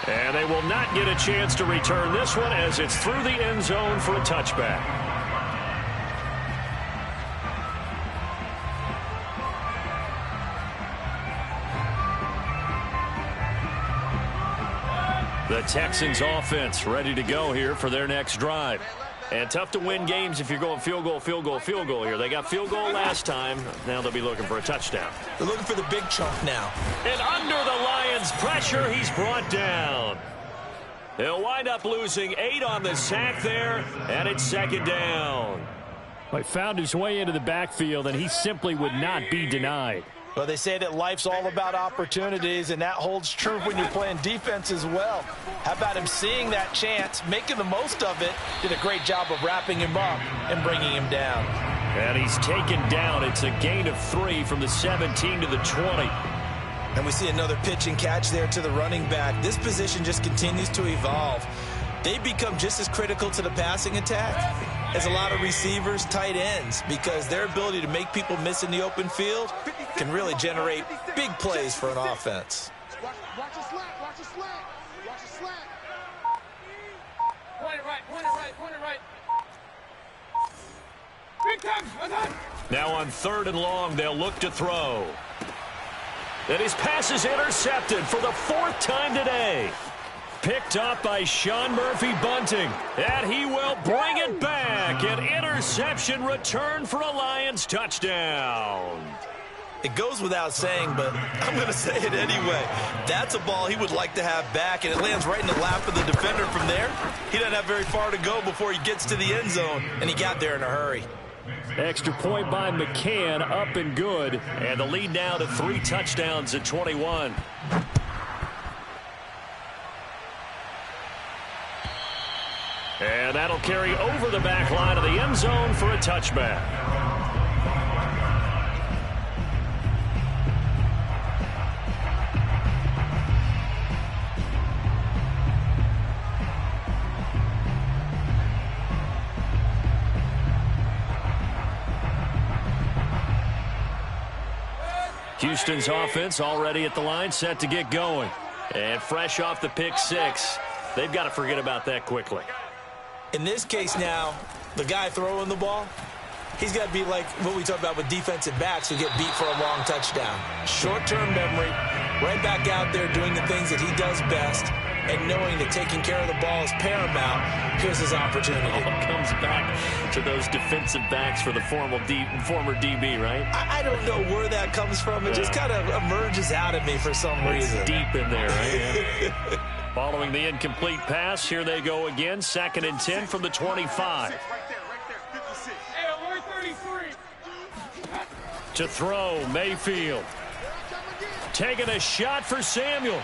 And they will not get a chance to return this one as it's through the end zone for a touchback. The Texans offense ready to go here for their next drive. And tough to win games if you're going field goal, field goal, field goal here. They got field goal last time. Now they'll be looking for a touchdown. They're looking for the big chunk now. And under the Lions' pressure, he's brought down. They'll wind up losing 8 on the sack there, and it's second down. He found his way into the backfield, and he simply would not be denied. Well, they say that life's all about opportunities, and that holds true when you're playing defense as well. How about him seeing that chance, making the most of it, did a great job of wrapping him up and bringing him down. And he's taken down. It's a gain of 3 from the 17 to the 20. And we see another pitch and catch there to the running back. This position just continues to evolve. They become just as critical to the passing attack as a lot of receivers, tight ends, because their ability to make people miss in the open field can really generate big plays for an offense. Watch the slack, watch the slack, watch the slack. Point it right. Big time, well done. Now on 3rd and long, they'll look to throw. And his pass is intercepted for the 4th time today. Picked up by Sean Murphy-Bunting. And he will bring it back. An interception return for a Lions touchdown. It goes without saying, but I'm going to say it anyway. That's a ball he would like to have back, and it lands right in the lap of the defender from there. He doesn't have very far to go before he gets to the end zone, and he got there in a hurry. Extra point by McCann, up and good. And the lead now to 3 touchdowns at 21. And that'll carry over the back line of the end zone for a touchback. Houston's offense already at the line, set to get going. And fresh off the pick 6, they've got to forget about that quickly. In this case now, the guy throwing the ball, he's got to be like what we talk about with defensive backs who get beat for a long touchdown. Short-term memory, right back out there doing the things that he does best, and knowing that taking care of the ball is paramount. Here's his opportunity. It all comes back to those defensive backs for the former DB, right? I don't know where that comes from. It just kind of emerges out of me for some reason. Deep in there, right? Yeah. Following the incomplete pass, here they go again. 2nd and 10 from the 25. Right there, 56. Hey, 133. To throw, Mayfield. Taking a shot for Samuel.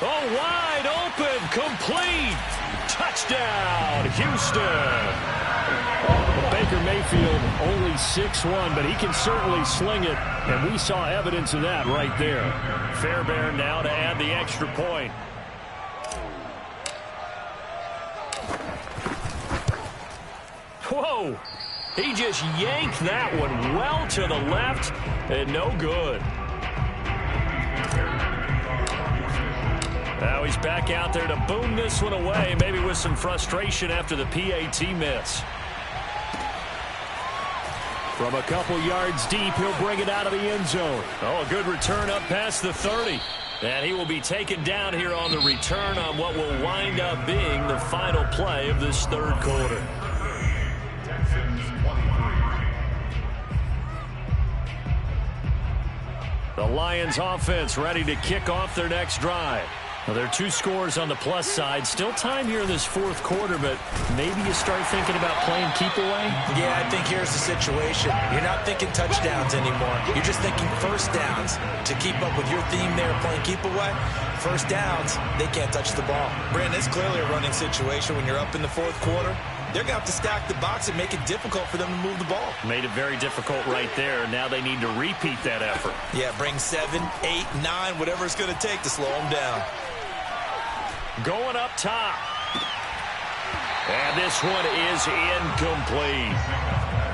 Oh, wide open, complete. Touchdown, Houston. Baker Mayfield only 6'1", but he can certainly sling it, and we saw evidence of that right there. Fairbairn now to add the extra point. Whoa, he just yanked that one well to the left, and no good. Now he's back out there to boom this one away, maybe with some frustration after the PAT miss. From a couple yards deep, he'll bring it out of the end zone. Oh, a good return up past the 30. And he will be taken down here on the return on what will wind up being the final play of this third quarter. The Lions offense ready to kick off their next drive. Well, there are 2 scores on the plus side. Still time here in this fourth quarter, but maybe you start thinking about playing keep away? Yeah, I think here's the situation. You're not thinking touchdowns anymore. You're just thinking first downs. To keep up with your theme there, playing keep away, first downs, they can't touch the ball. Brandon, it's clearly a running situation when you're up in the fourth quarter. They're going to have to stack the box and make it difficult for them to move the ball. Made it very difficult right there. Now they need to repeat that effort. Yeah, bring 7, 8, 9, whatever it's going to take to slow them down. Going up top. And this one is incomplete.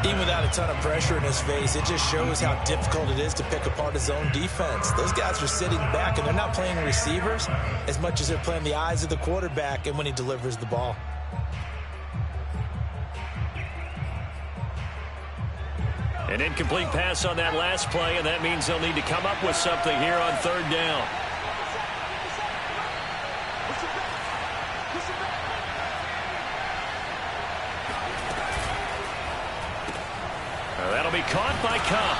Even without a ton of pressure in his face, it just shows how difficult it is to pick apart his own defense. Those guys are sitting back, and they're not playing receivers as much as they're playing the eyes of the quarterback and when he delivers the ball. An incomplete pass on that last play, and that means they'll need to come up with something here on third down. That'll be caught by Cobb.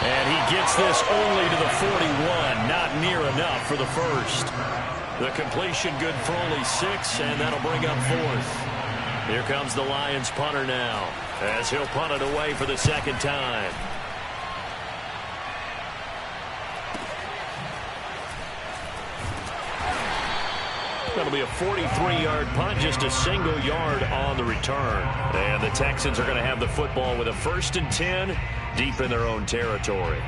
And he gets this only to the 41. Not near enough for the first. The completion good for only 6, and that'll bring up fourth. Here comes the Lions punter now, as he'll punt it away for the second time. That'll be a 43-yard punt, just a single yard on the return. And the Texans are going to have the football with a 1st and 10 deep in their own territory.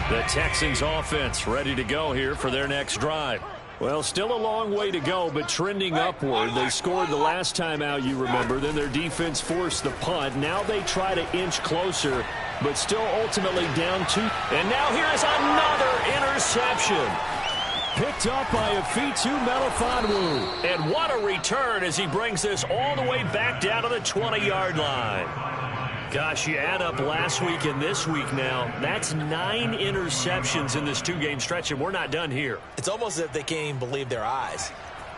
The Texans offense ready to go here for their next drive. Well, still a long way to go, but trending upward. They scored the last time out, you remember. Then their defense forced the punt. Now they try to inch closer, but still ultimately down 2. And now here is another interception. Picked up by Afitu Melifonwu. And what a return as he brings this all the way back down to the 20-yard line. Gosh, you add up last week and this week now, that's 9 interceptions in this 2-game stretch, and we're not done here. It's almost as if they can't even believe their eyes.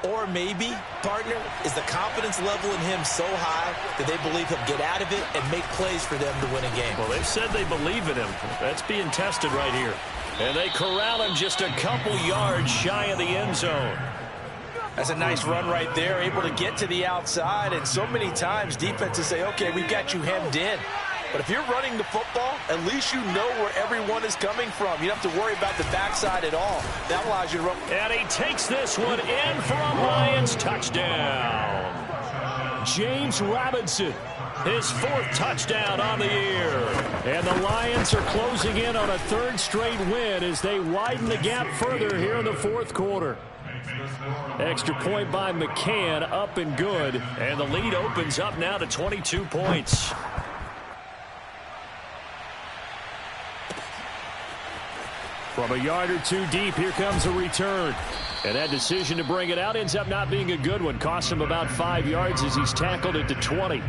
Or maybe, partner, is the confidence level in him so high that they believe he'll get out of it and make plays for them to win a game. Well, they've said they believe in him. That's being tested right here. And they corral him just a couple yards shy of the end zone. That's a nice run right there, able to get to the outside, and so many times defenses say, okay, we've got you hemmed in. But if you're running the football, at least you know where everyone is coming from. You don't have to worry about the backside at all. That allows you to run. And he takes this one in for a Lions touchdown. James Robinson, his 4th touchdown on the year. And the Lions are closing in on a 3rd straight win as they widen the gap further here in the 4th quarter. Extra point by McCann, up and good. And the lead opens up now to 22 points. From a yard or 2 deep, here comes a return. And that decision to bring it out ends up not being a good one. Costs him about 5 yards as he's tackled it to 20.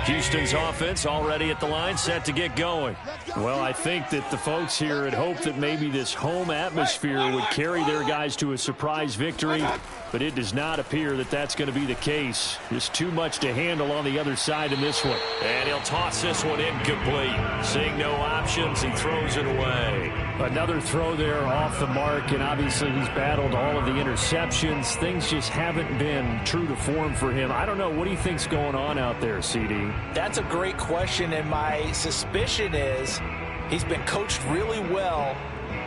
Houston's offense already at the line, set to get going. Well, I think that the folks here had hoped that maybe this home atmosphere would carry their guys to a surprise victory, but it does not appear that that's going to be the case. Just too much to handle on the other side in this one. And he'll toss this one incomplete. Seeing no options, he throws it away. Another throw there off the mark, and obviously he's battled all of the interceptions. Things just haven't been true to form for him. I don't know. What do you think's going on out there, CD? That's a great question, and my suspicion is he's been coached really well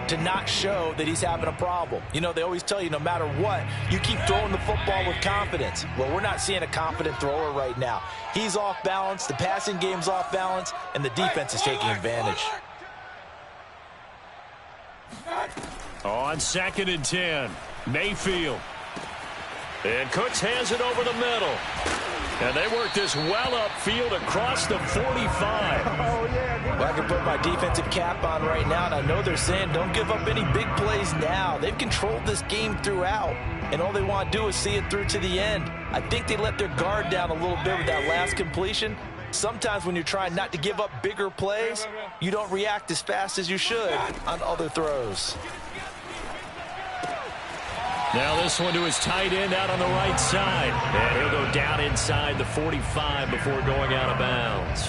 to not show that he's having a problem. You know, they always tell you no matter what, you keep throwing the football with confidence. Well, we're not seeing a confident thrower right now. He's off balance, the passing game's off balance, and the defense is taking advantage. On 2nd and 10, Mayfield. And Cooks has it over the middle. And they work this well upfield across the 45. Well, I can put my defensive cap on right now, and I know they're saying don't give up any big plays now. They've controlled this game throughout, and all they want to do is see it through to the end. I think they let their guard down a little bit with that last completion. Sometimes when you're trying not to give up bigger plays, you don't react as fast as you should on other throws. Now this one to his tight end out on the right side. And he'll go down inside the 45 before going out of bounds.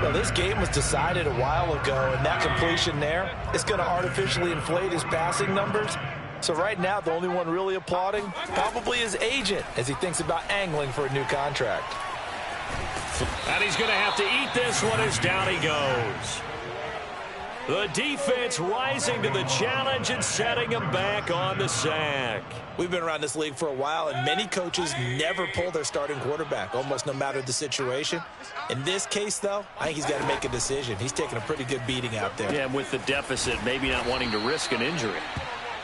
Well, this game was decided a while ago, and that completion there is going to artificially inflate his passing numbers. So right now, the only one really applauding probably his agent as he thinks about angling for a new contract. And he's going to have to eat this one as down he goes. The defense rising to the challenge and setting him back on the sack. We've been around this league for a while, and many coaches never pull their starting quarterback, almost no matter the situation. In this case, though, I think he's got to make a decision. He's taking a pretty good beating out there. Yeah, with the deficit, maybe not wanting to risk an injury.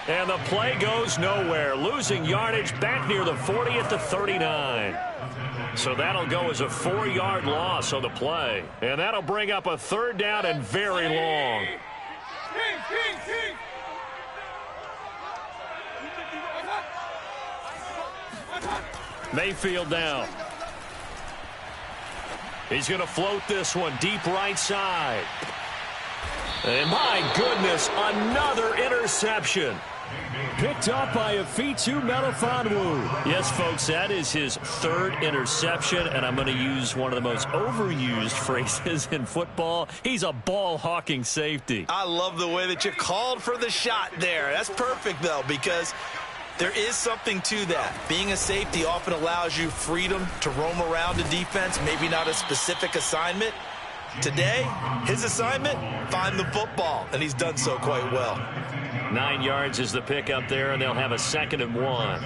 And the play goes nowhere, losing yardage back near the 40 at the 39. So that'll go as a 4-yard loss on the play. And that'll bring up a 3rd down and very long. Mayfield down. He's going to float this one deep right side. And my goodness, another interception. Picked up by Afitu Melifonwu. Yes, folks, that is his 3rd interception, and I'm going to use one of the most overused phrases in football. He's a ball-hawking safety. I love the way that you called for the shot there. That's perfect, though, because there is something to that. Being a safety often allows you freedom to roam around a defense, maybe not a specific assignment. Today, his assignment, find the football, and he's done so quite well. 9 yards is the pick up there, and they'll have a 2nd and 1.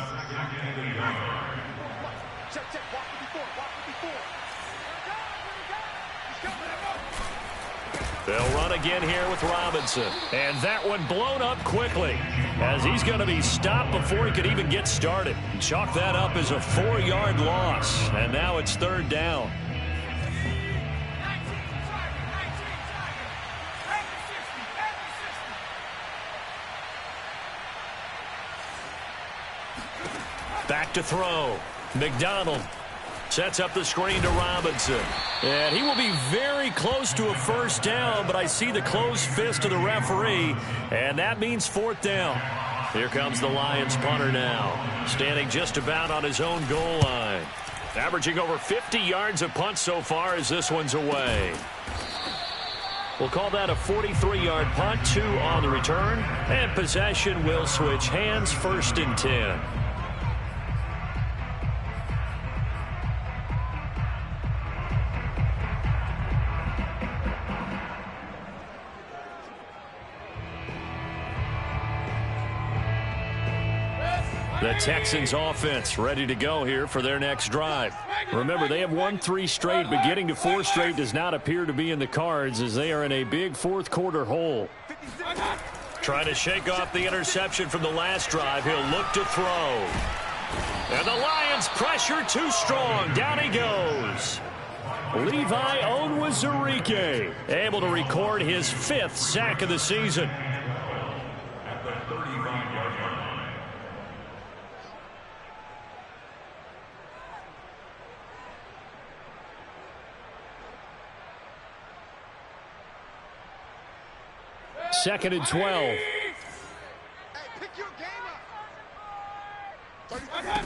They'll run again here with Robinson. And that one blown up quickly as he's going to be stopped before he could even get started. Chalk that up as a 4-yard loss, and now it's 3rd down. Back to throw. McDonald sets up the screen to Robinson. And he will be very close to a 1st down, but I see the closed fist of the referee, and that means 4th down. Here comes the Lions punter now, standing just about on his own goal line. Averaging over 50 yards of punt so far as this one's away. We'll call that a 43-yard punt, 2 on the return, and possession will switch hands, 1st and 10. The Texans offense ready to go here for their next drive. Remember, they have won 3 straight, but getting to 4 straight does not appear to be in the cards as they are in a big 4th quarter hole. Trying to shake off the interception from the last drive. He'll look to throw. And the Lions pressure too strong. Down he goes. Levi Onwuzurike able to record his 5th sack of the season. At the 35-yard line. Second and 12. Hey, pick your game up.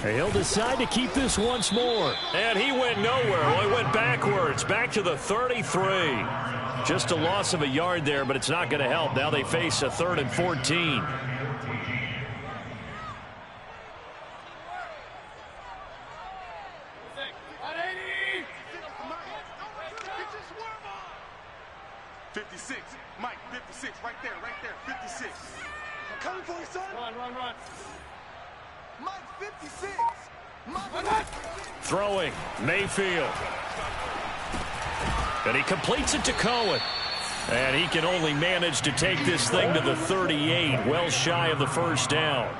He'll decide to keep this once more. And he went nowhere. Well, he went backwards, back to the 33. Just a loss of a yard there, but it's not going to help. Now they face a 3rd and 14. right there, 56. I'm coming for you, son. Run. Mike, 56. Throwing, Mayfield. And he completes it to Cohen. And he can only manage to take this thing to the 38, well shy of the first down.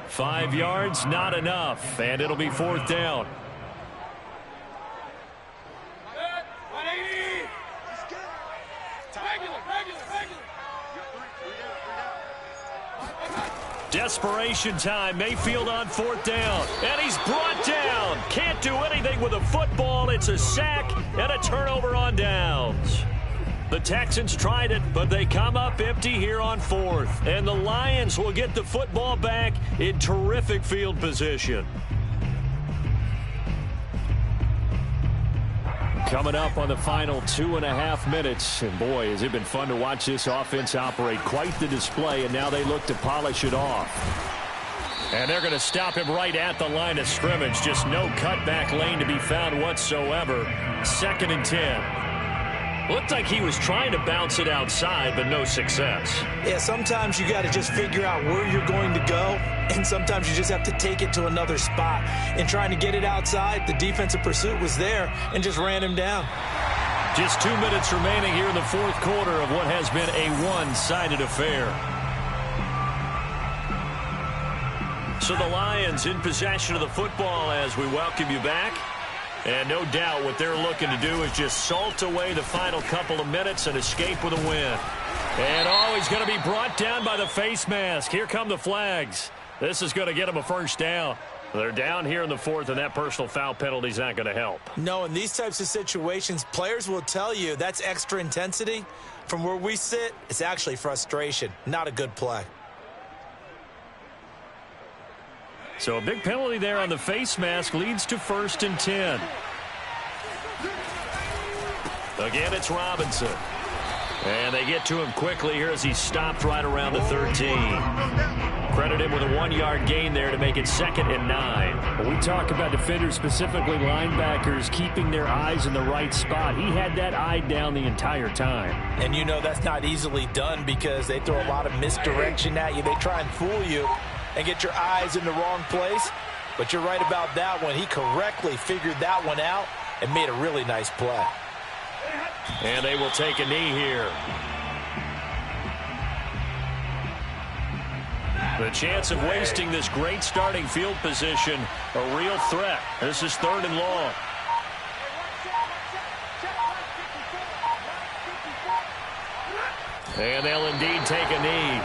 5 yards, not enough, and it'll be 4th down. Desperation time. Mayfield on 4th down. And he's brought down. Can't do anything with a football. It's a sack and a turnover on downs. The Texans tried it, but they come up empty here on 4th. And the Lions will get the football back in terrific field position. Coming up on the final 2.5 minutes. And boy, has it been fun to watch this offense operate. Quite the display, and now they look to polish it off. And they're going to stop him right at the line of scrimmage. Just no cutback lane to be found whatsoever. 2nd and 10. Looked like he was trying to bounce it outside, but no success. Yeah, sometimes you got to just figure out where you're going to go, and sometimes you just have to take it to another spot. And trying to get it outside, the defensive pursuit was there and just ran him down. Just 2 minutes remaining here in the 4th quarter of what has been a one-sided affair. So the Lions in possession of the football as we welcome you back. And no doubt what they're looking to do is just salt away the final couple of minutes and escape with a win. And he's going to be brought down by the face mask. Here come the flags. This is going to get them a first down. They're down here in the 4th, and that personal foul penalty is not going to help. No, in these types of situations, players will tell you that's extra intensity. From where we sit, it's actually frustration. Not a good play. So a big penalty there on the face mask leads to 1st and 10. Again, it's Robinson. And they get to him quickly here as he's stopped right around the 13. Credit him with a 1-yard gain there to make it 2nd and 9. When we talk about defenders, specifically linebackers, keeping their eyes in the right spot. He had that eye down the entire time. And you know that's not easily done because they throw a lot of misdirection at you. They try and fool you and get your eyes in the wrong place. But you're right about that one. He correctly figured that one out and made a really nice play. And they will take a knee here. The chance of wasting this great starting field position, a real threat. This is 3rd and long. And they'll indeed take a knee.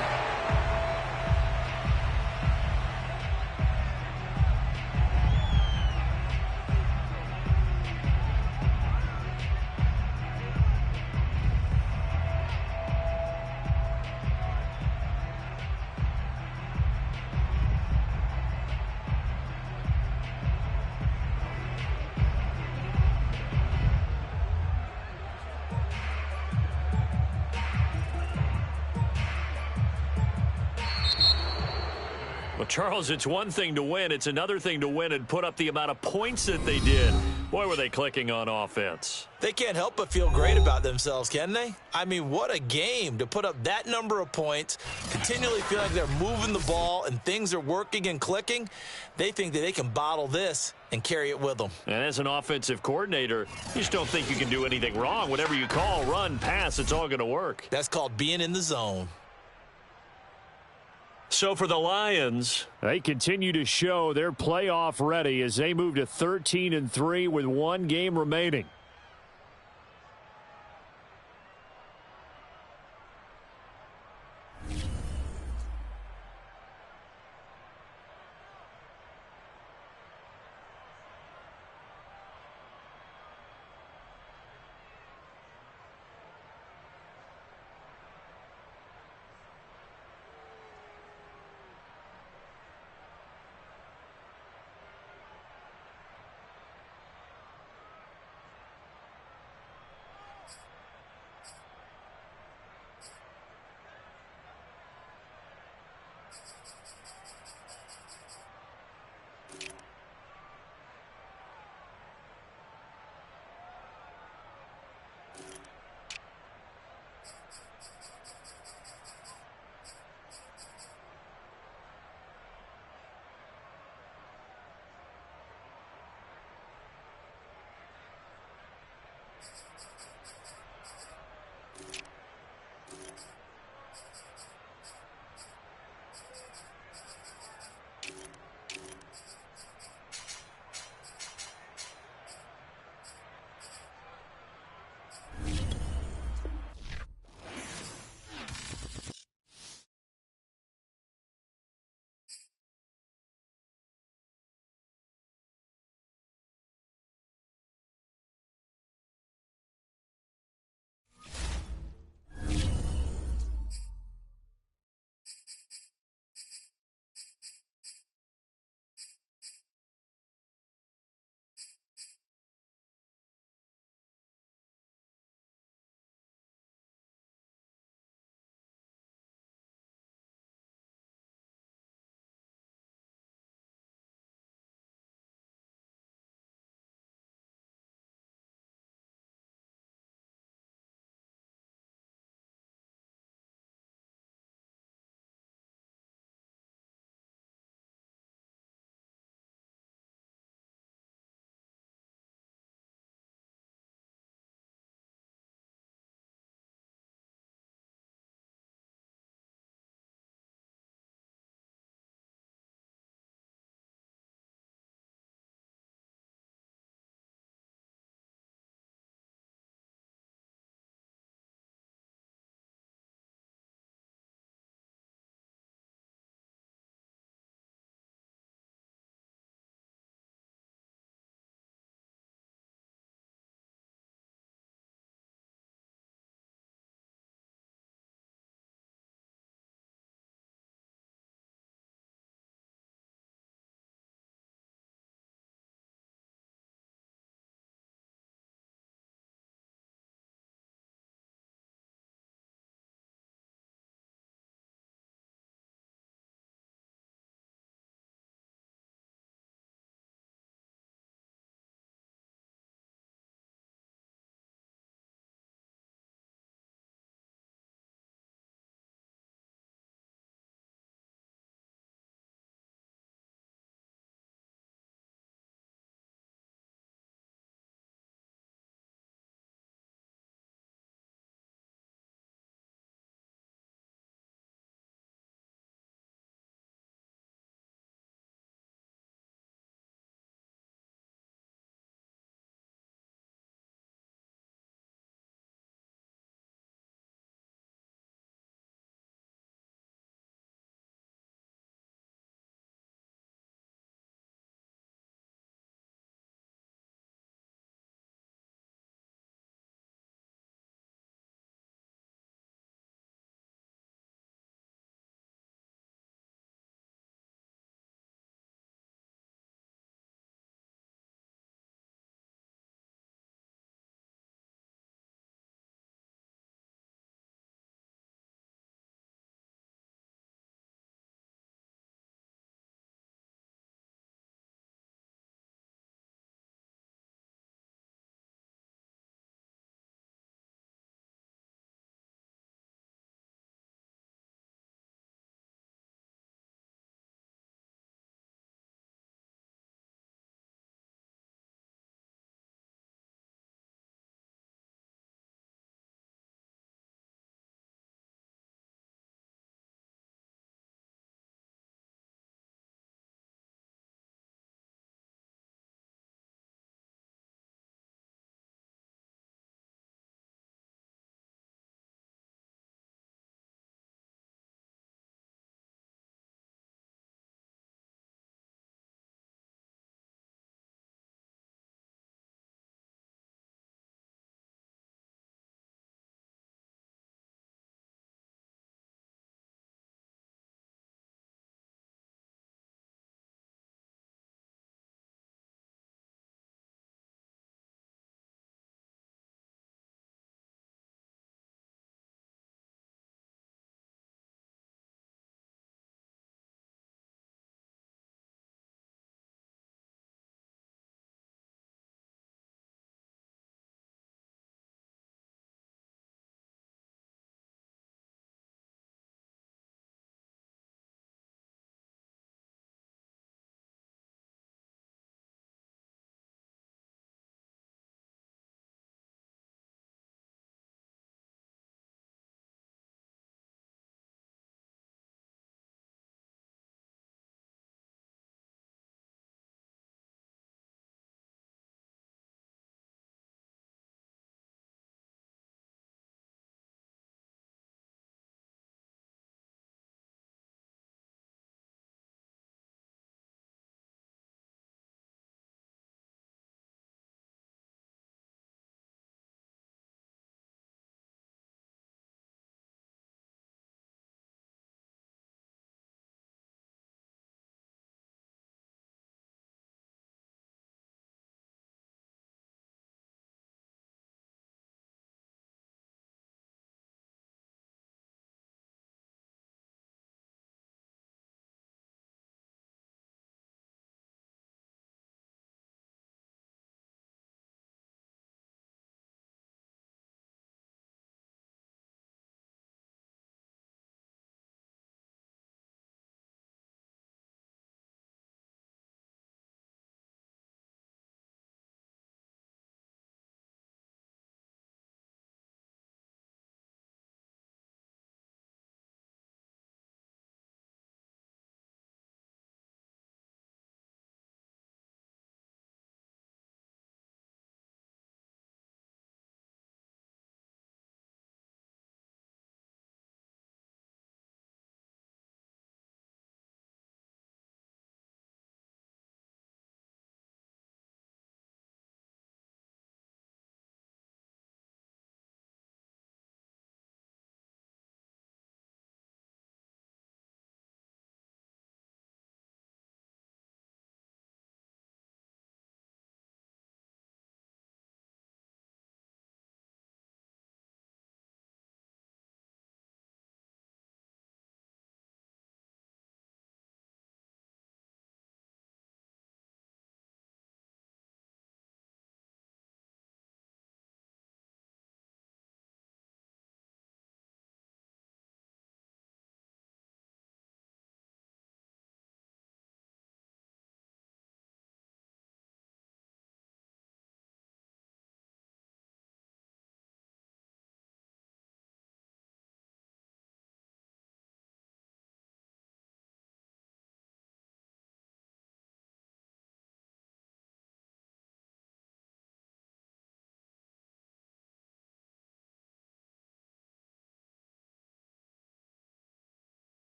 Charles, it's one thing to win. It's another thing to win and put up the amount of points that they did. Boy, were they clicking on offense. They can't help but feel great about themselves, can they? I mean, what a game to put up that number of points, continually feel like they're moving the ball and things are working and clicking. They think that they can bottle this and carry it with them. And as an offensive coordinator, you just don't think you can do anything wrong. Whatever you call, run, pass, it's all going to work. That's called being in the zone. So for the Lions, they continue to show they're playoff ready as they move to 13-3 with 1 game remaining.